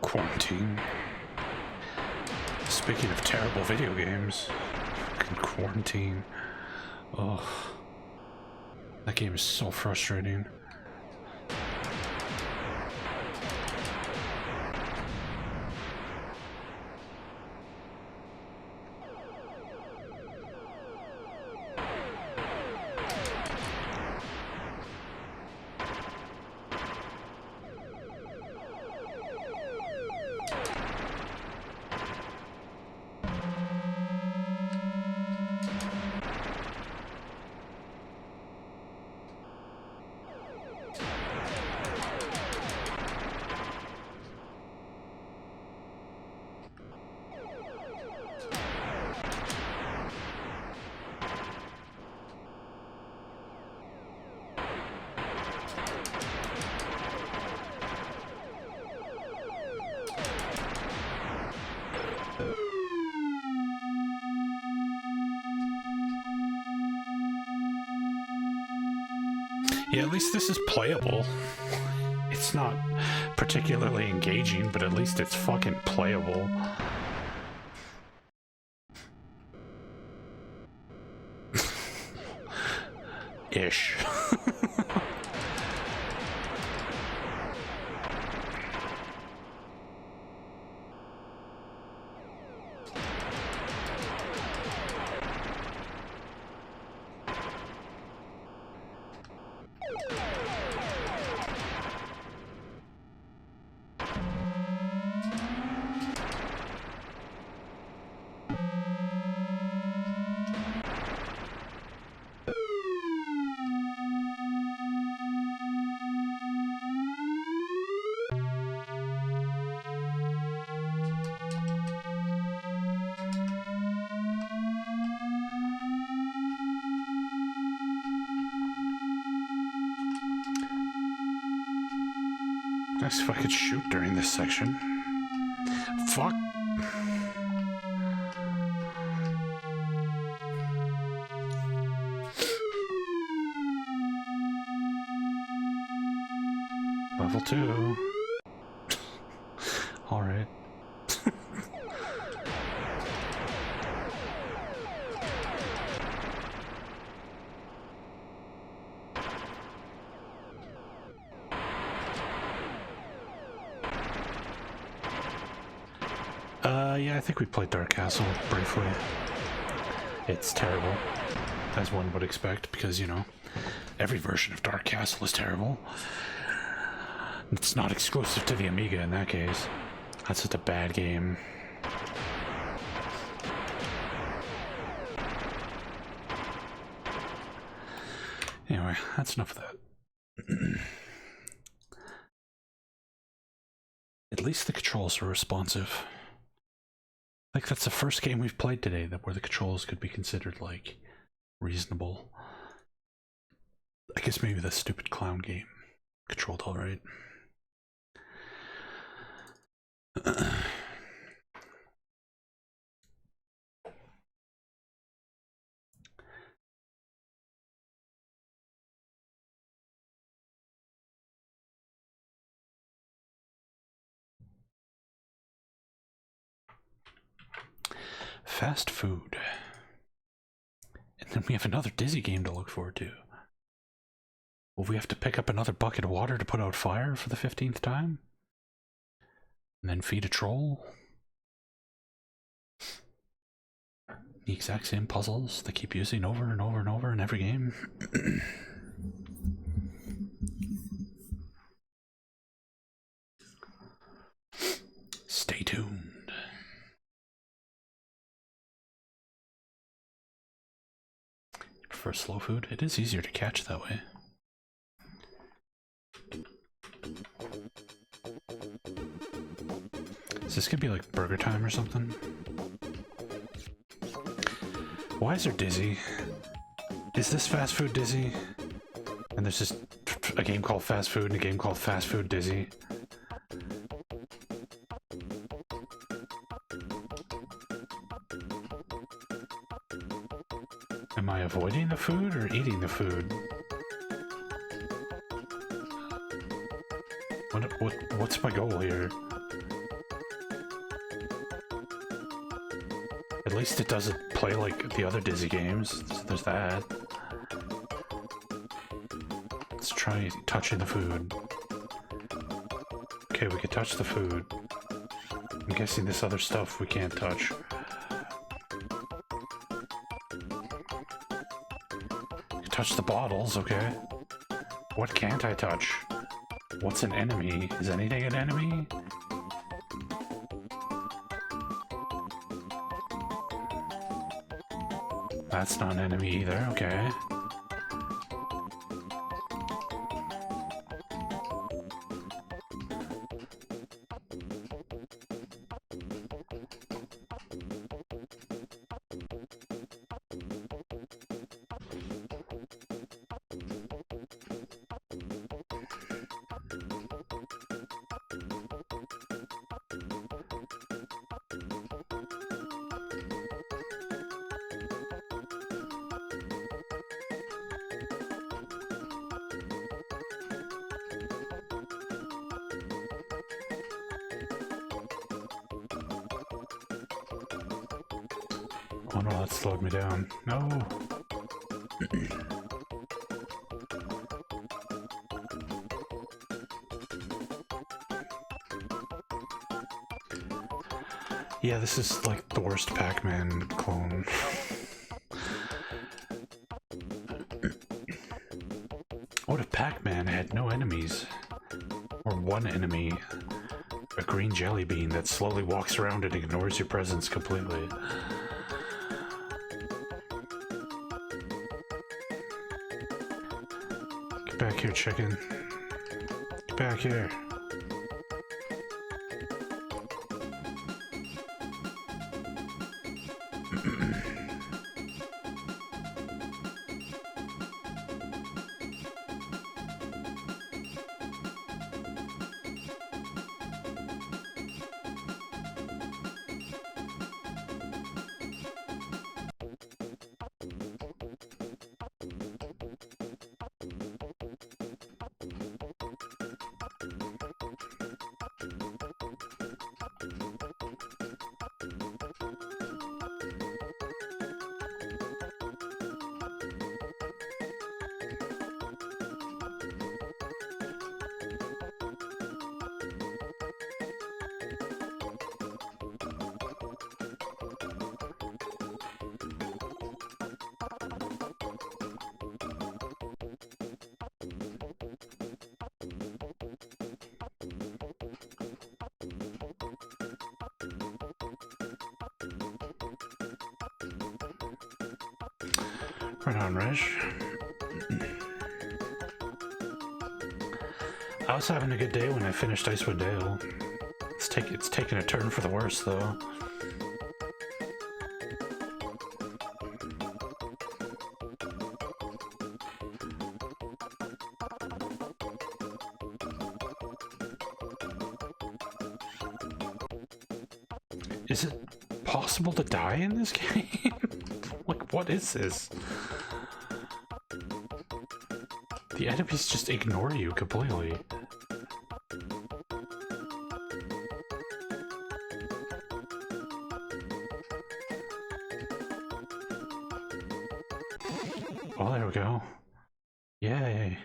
Quarantine. Speaking of terrible video games, fucking Quarantine. Oh, that game is so frustrating. Yeah, at least this is playable. It's not particularly engaging, but at least it's fucking playable. Ish. Nice if I could shoot during this section. Fuck. Level 2. Alright. Yeah, I think we played Dark Castle briefly. It's terrible, as one would expect, because, you know, every version of Dark Castle is terrible. It's not exclusive to the Amiga in that case. That's just a bad game. Anyway, that's enough of that. At least the controls are responsive. I think that's the first game we've played today where the controls could be considered, like, reasonable. I guess maybe the stupid clown game controlled alright. Fast food. And then we have another Dizzy game to look forward to. Will we have to pick up another bucket of water to put out fire for the 15th time? And then feed a troll? The exact same puzzles they keep using over and over and over in every game. Stay tuned. You prefer slow food? It is easier to catch that way. Is this gonna be like Burger Time or something? Why is there Dizzy? Is this Fast Food Dizzy? And there's just a game called Fast Food and a game called Fast Food Dizzy. Am I avoiding the food or eating the food? What's my goal here? At least it doesn't play like the other Dizzy games. So there's that. Let's try touching the food. Okay, we can touch the food. I'm guessing this other stuff we can't touch. We can touch the bottles, okay. What can't I touch? What's an enemy? Is anything an enemy? That's not an enemy either, okay. Oh no, that slowed me down. No! Yeah, this is like the worst Pac-Man clone. What if Pac-Man had no enemies? Or one enemy? A green jelly bean that slowly walks around and ignores your presence completely. Get back here, chicken. Get back here. Right on, Reg. I was having a good day when I finished Icewind Dale. It's taken a turn for the worse, though. Is it possible to die in this game? Like, what is this? The enemies just ignore you completely. Oh, there we go. Yay.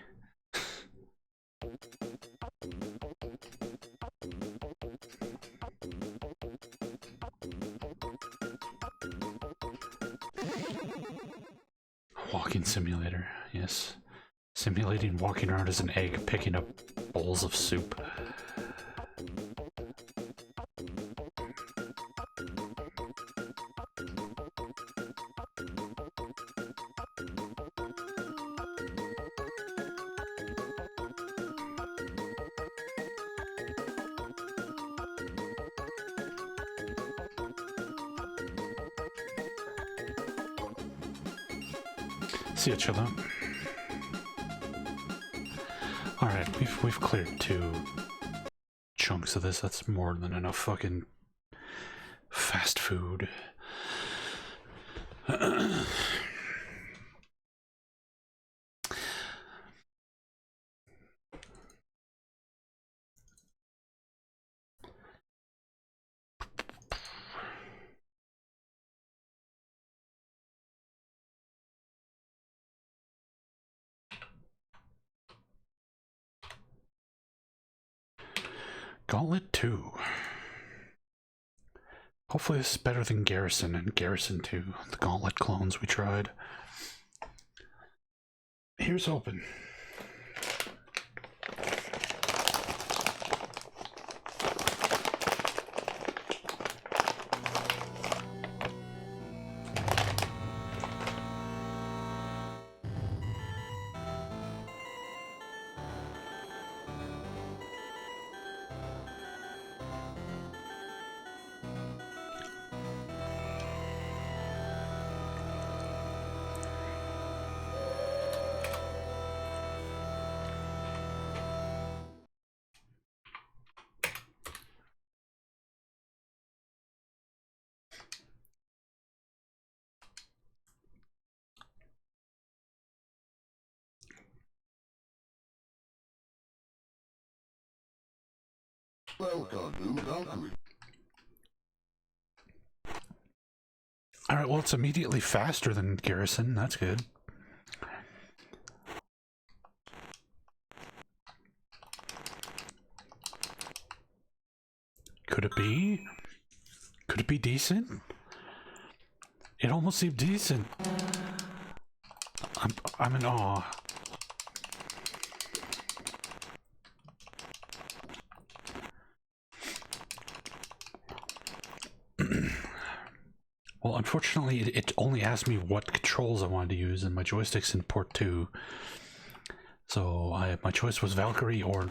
Walking simulator, yes. Simulating walking around as an egg, picking up bowls of soup. See ya, chilla. Alright, we've cleared 2 chunks of this. That's more than enough fucking fast food. Gauntlet 2. Hopefully this is better than Garrison and Garrison 2, the Gauntlet clones we tried. Here's hoping. Alright, well, it's immediately faster than Garrison. That's good. Could it be? Could it be decent? It almost seemed decent. I'm in awe. Well, unfortunately, it only asked me what controls I wanted to use, and my joystick's in port 2. So my choice was Valkyrie or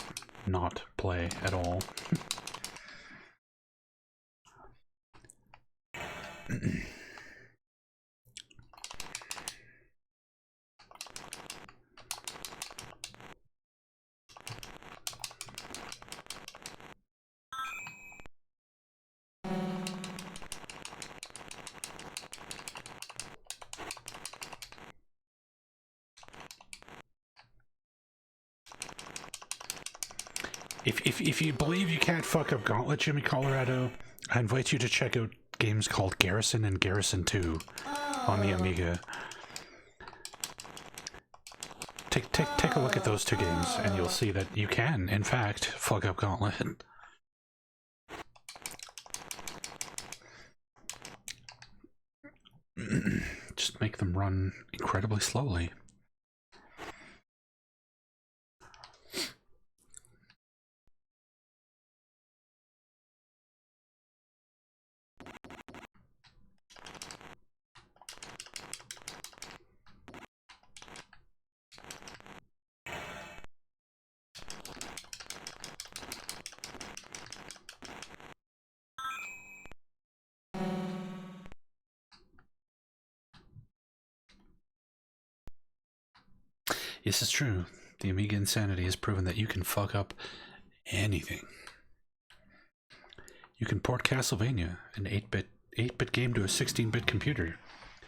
not play at all. If you believe you can't fuck up Gauntlet, Jimmy Colorado, I invite you to check out games called Garrison and Garrison 2 on the Amiga. Take a look at those 2 games, and you'll see that you can, in fact, fuck up Gauntlet. Just make them run incredibly slowly. Yes, it's true. The Amiga Insanity has proven that you can fuck up anything. You can port Castlevania, an 8-bit game, to a 16-bit computer,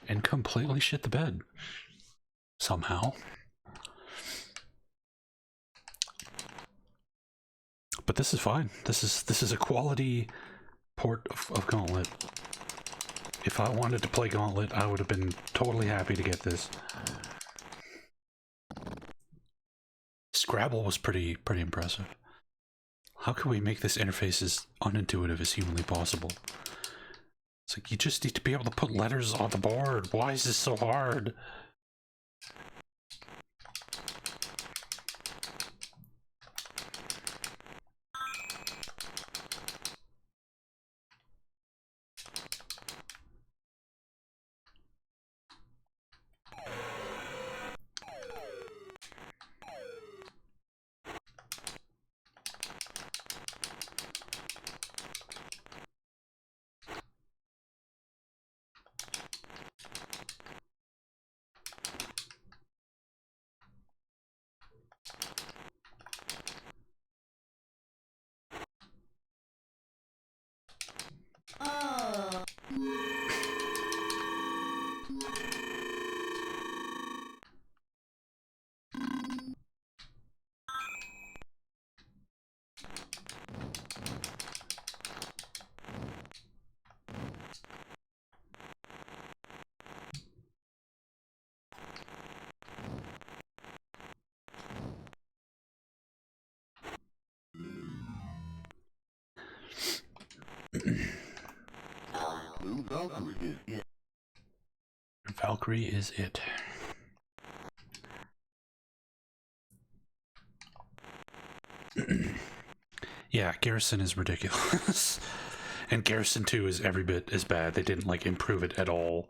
and completely shit the bed. Somehow. But this is fine. This is a quality port of Gauntlet. If I wanted to play Gauntlet, I would have been totally happy to get this. Scrabble was pretty impressive. How can we make this interface as unintuitive as humanly possible? It's like, you just need to be able to put letters on the board. Why is this so hard? Valkyrie is it. Yeah, Garrison is ridiculous. And Garrison 2 is every bit as bad. They didn't like improve it at all.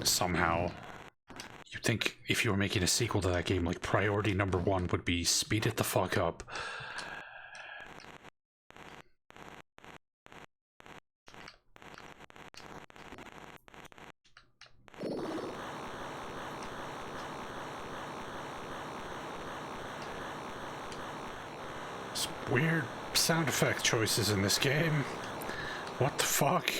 Somehow. You'd think if you were making a sequel to that game, like priority number 1 would be speed it the fuck up. Weird sound effect choices in this game. What the fuck?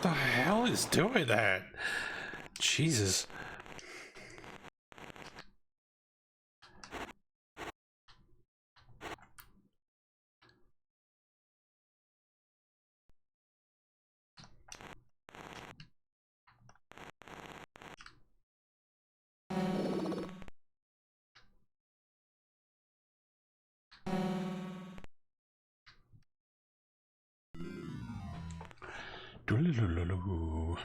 The hell is doing that? Jesus. Doo-loo-loo-loo-loo.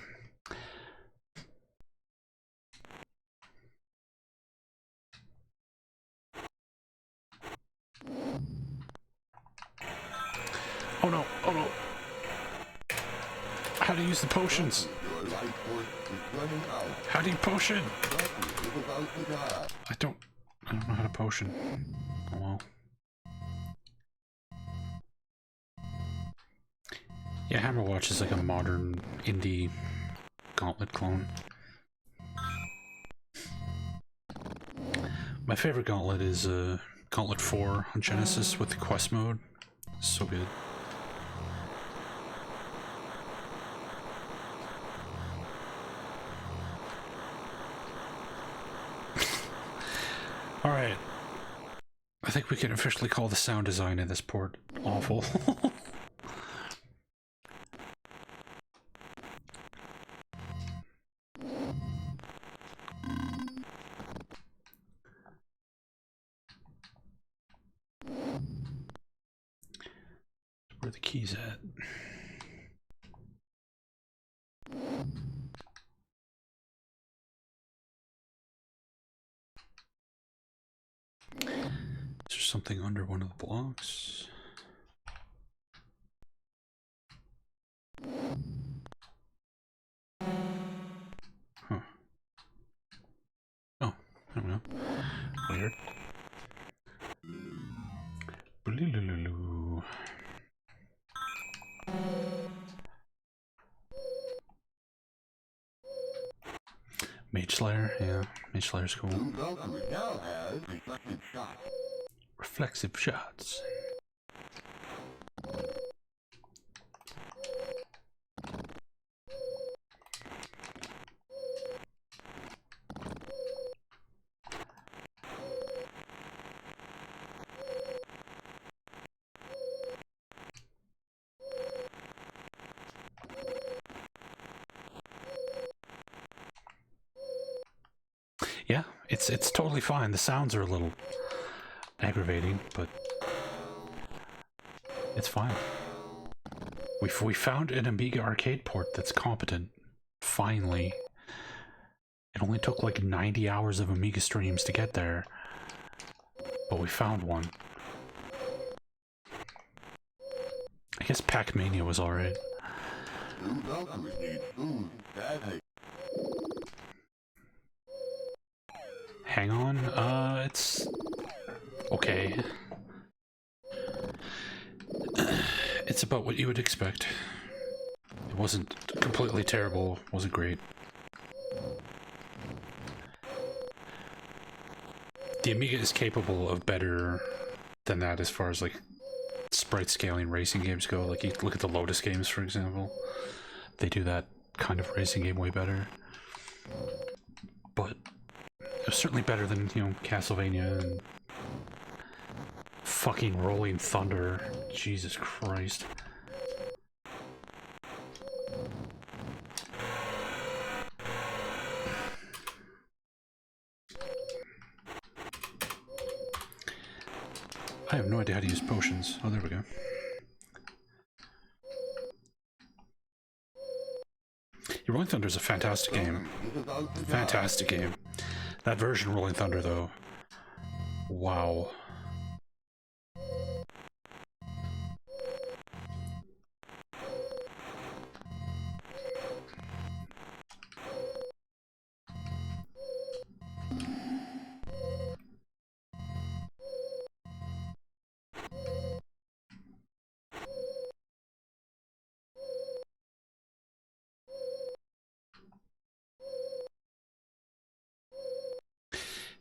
Oh no, oh no. How to use the potions? How do you potion? I don't know how to potion. Oh well. Yeah, Hammerwatch is like a modern indie Gauntlet clone. My favorite Gauntlet is Gauntlet 4 on Genesis with the quest mode. So good. Alright. I think we can officially call the sound design in this port awful. Where are the keys at? Is there something under one of the blocks? Huh. Oh, I don't know. Weird. Blue. Mage Slayer, yeah. Mage Slayer's cool. Reflexive shots. Yeah, it's totally fine. The sounds are a little aggravating, but it's fine. We found an Amiga arcade port that's competent. Finally. It only took like 90 hours of Amiga streams to get there, but we found one. I guess Pac-Mania was alright. Hang on, it's okay. It's about what you would expect. It wasn't completely terrible, wasn't great. The Amiga is capable of better than that as far as like sprite scaling racing games go. Like you look at the Lotus games, for example. They do that kind of racing game way better. But it was certainly better than, you know, Castlevania and fucking Rolling Thunder. Jesus Christ. I have no idea how to use potions. Oh, there we go. Rolling Thunder is a fantastic game. Fantastic game. That version of Rolling Thunder, though. Wow.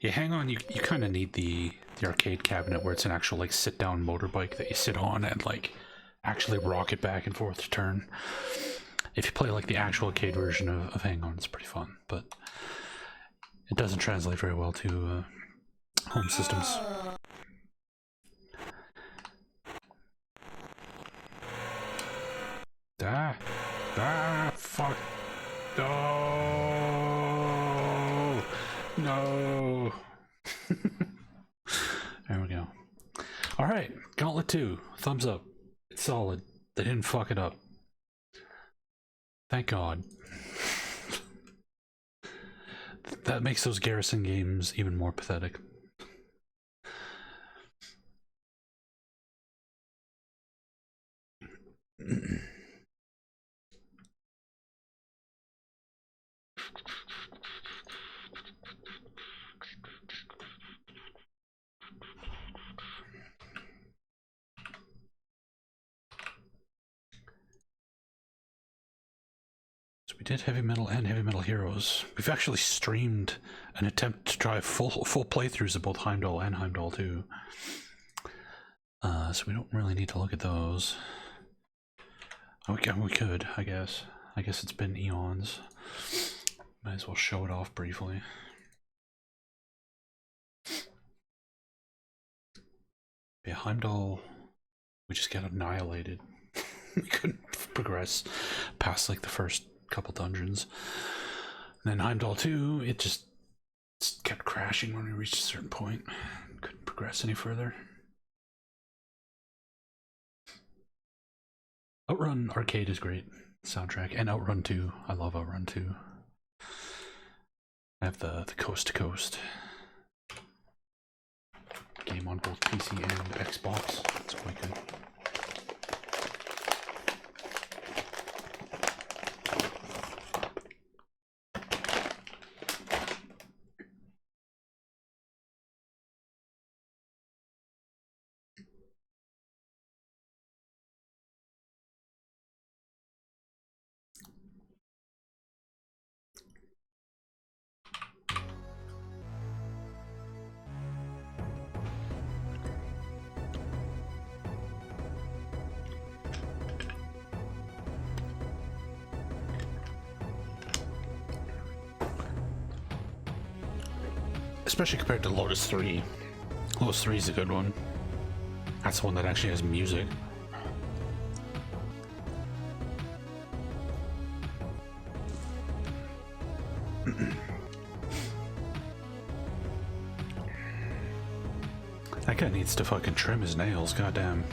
Yeah, hang on, you kind of need the arcade cabinet where it's an actual, like, sit-down motorbike that you sit on and, like, actually rock it back and forth to turn. If you play, like, the actual arcade version of Hang On, it's pretty fun, but it doesn't translate very well to home systems. Fuck. No! No! There we go. Alright, Gauntlet 2. Thumbs up. It's solid. They didn't fuck it up. Thank God. That makes those Garrison games even more pathetic. We did Heavy Metal and Heavy Metal Heroes. We've actually streamed an attempt to try full playthroughs of both Heimdall and Heimdall 2. So we don't really need to look at those. We could, I guess. I guess it's been eons. Might as well show it off briefly. Yeah, Heimdall, we just got annihilated. We couldn't progress past like the first couple dungeons. And then Heimdall 2, it just kept crashing when we reached a certain point. Couldn't progress any further. Outrun Arcade is great soundtrack, and Outrun 2. I love Outrun 2. I have the Coast to Coast game on both PC and Xbox. It's quite good. Especially compared to Lotus 3. Lotus 3 is a good one. That's the one that actually has music. That guy needs to fucking trim his nails, goddamn.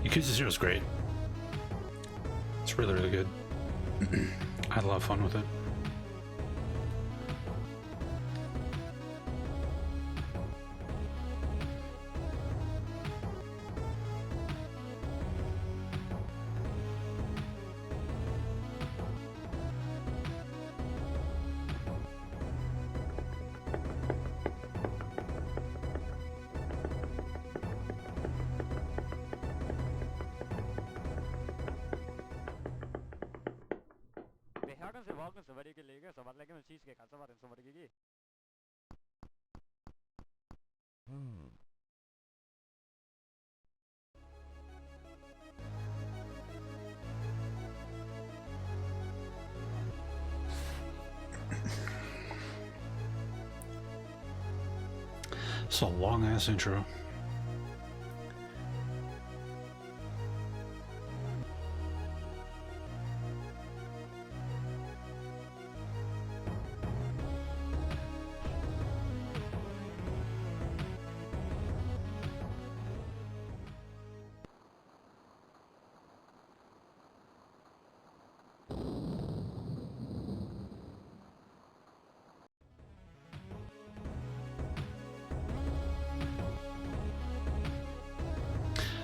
Yakuza 0 is great. It's really, really good. I had a lot of fun with it. It's a long ass intro.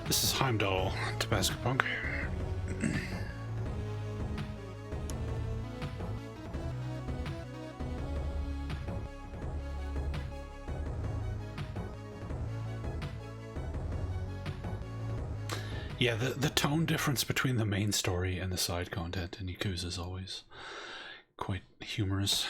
This is Heimdall, Tabasco Punk. Yeah, the tone difference between the main story and the side content in Yakuza is always quite humorous.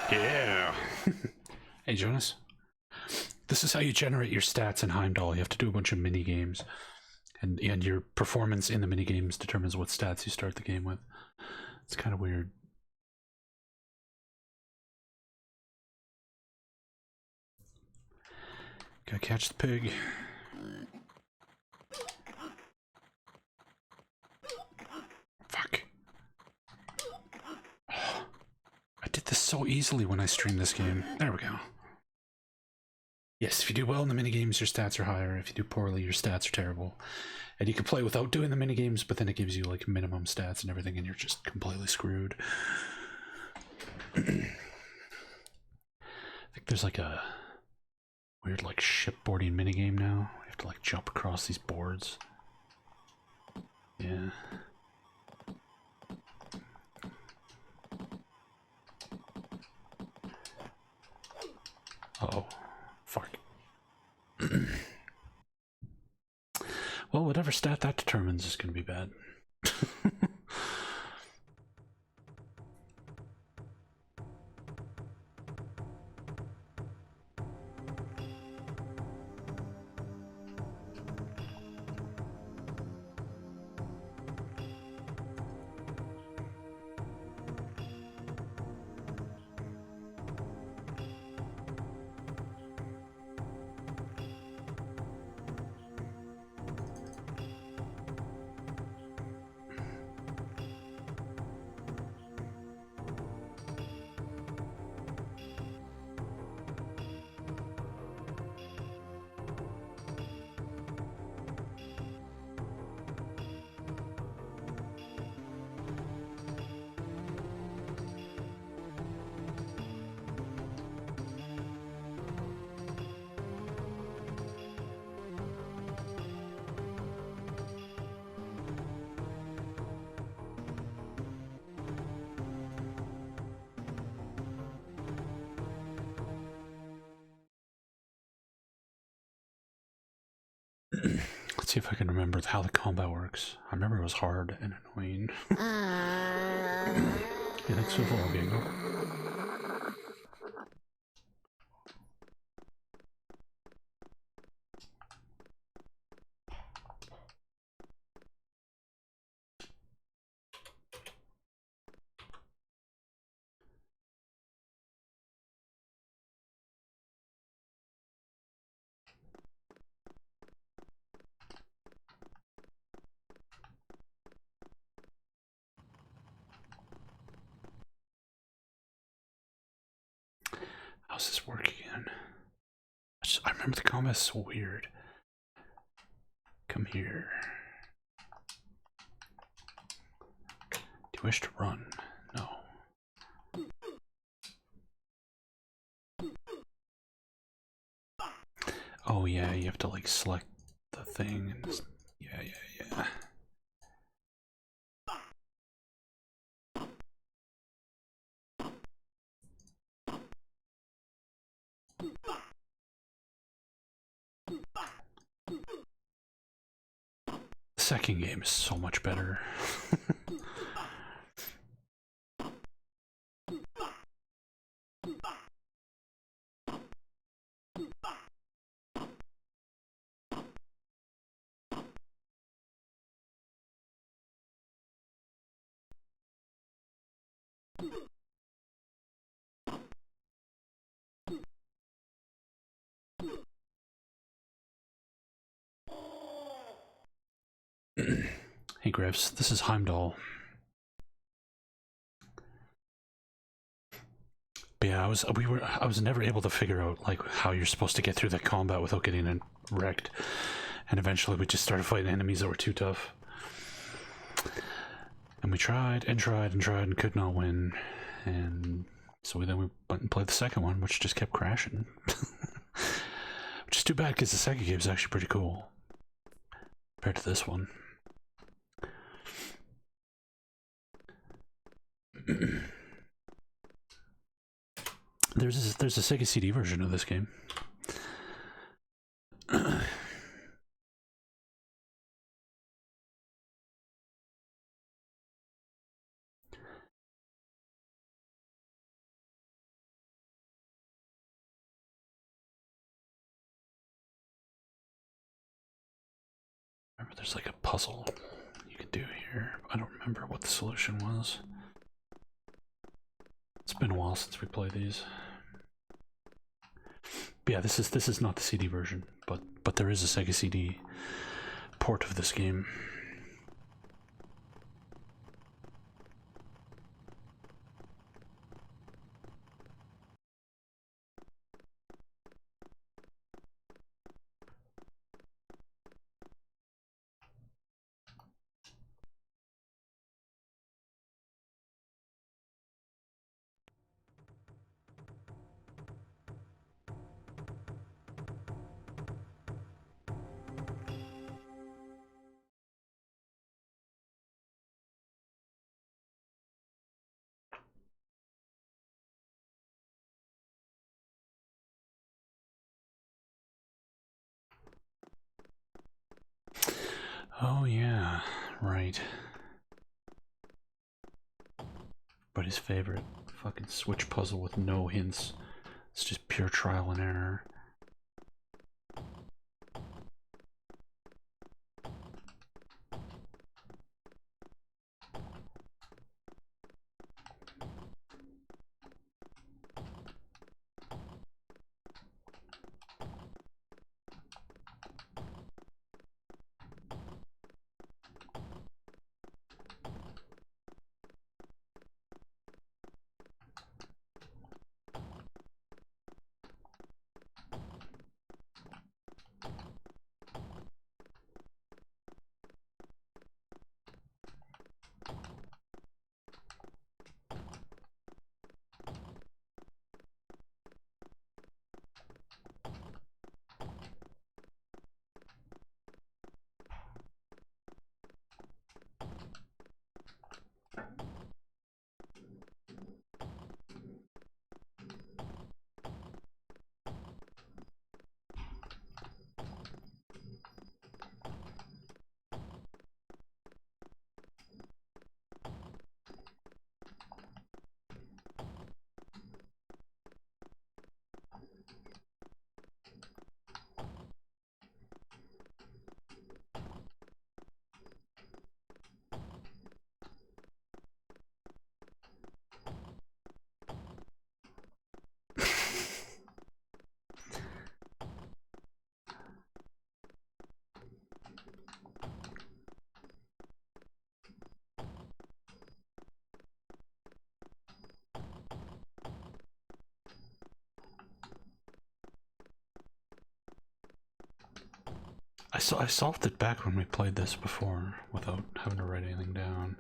Yeah. Hey, Jonas. This is how you generate your stats in Heimdall. You have to do a bunch of mini games, and your performance in the mini games determines what stats you start the game with. It's kind of weird. Gotta catch the pig. Fuck. Oh, I did this so easily when I streamed this game. There we go. Yes, if you do well in the minigames, your stats are higher. If you do poorly, your stats are terrible. And you can play without doing the minigames, but then it gives you like minimum stats and everything, and you're just completely screwed. I think there's like a weird like shipboarding minigame now. You have to like jump across these boards. Yeah. Uh-oh. Fuck. Well, whatever stat that determines is going to be bad. Let's see if I can remember how the combat works. I remember it was hard and annoying. Yeah, thanks for the follow, Gango. How's this work again? I remember the combat's so weird. Come here. Do you wish to run? No. Oh yeah, you have to like select the thing and just, yeah. The second game is so much better. Hey Griffs, this is Heimdall. But yeah, I was never able to figure out like how you're supposed to get through the combat without getting wrecked. And eventually we just started fighting enemies that were too tough. And we tried and tried and tried and could not win. And so then we went and played the second one, which just kept crashing. Which is too bad because the second game is actually pretty cool compared to this one. There's a Sega CD version of this game. Remember, there's like a puzzle you could do here. I don't remember what the solution was. It's been a while since we played these. But yeah, this is not the CD version, but there is a Sega CD port of this game. Oh yeah, right. Everybody's favorite fucking Switch puzzle with no hints. It's just pure trial and error. I solved it back when we played this before without having to write anything down.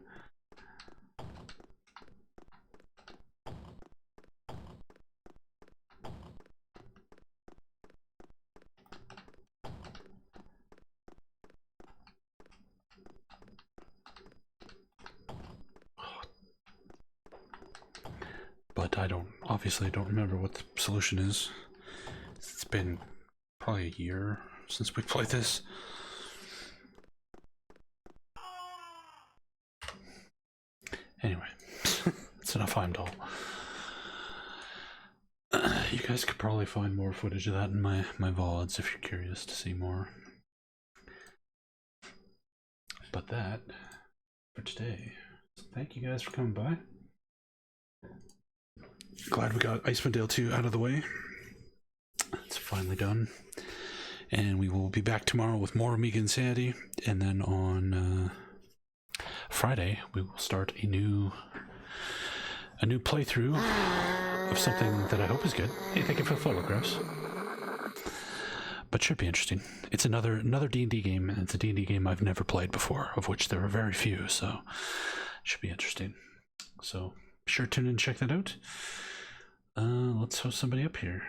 But I obviously don't remember what the solution is. It's been probably a year since we played this. Anyway, that's enough Heimdall. You guys could probably find more footage of that in my VODs if you're curious to see more. But that for today. Thank you guys for coming by. Glad we got Icewind Dale 2 out of the way. It's finally done. And we will be back tomorrow with more Amiga Insanity. And then on Friday, we will start a new playthrough of something that I hope is good. Hey, thank you for the photographs. But should be interesting. It's another D&D game, and it's a D&D game I've never played before, of which there are very few, so should be interesting. So be sure to tune in and check that out. Let's host somebody up here.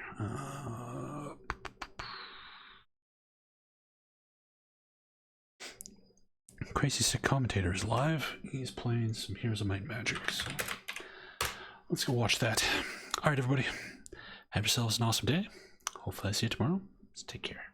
Crazy Sick Commentator is live. He's playing some Heroes of Might and Magic, so let's go watch that. All right, everybody. Have yourselves an awesome day. Hopefully I see you tomorrow. Take care.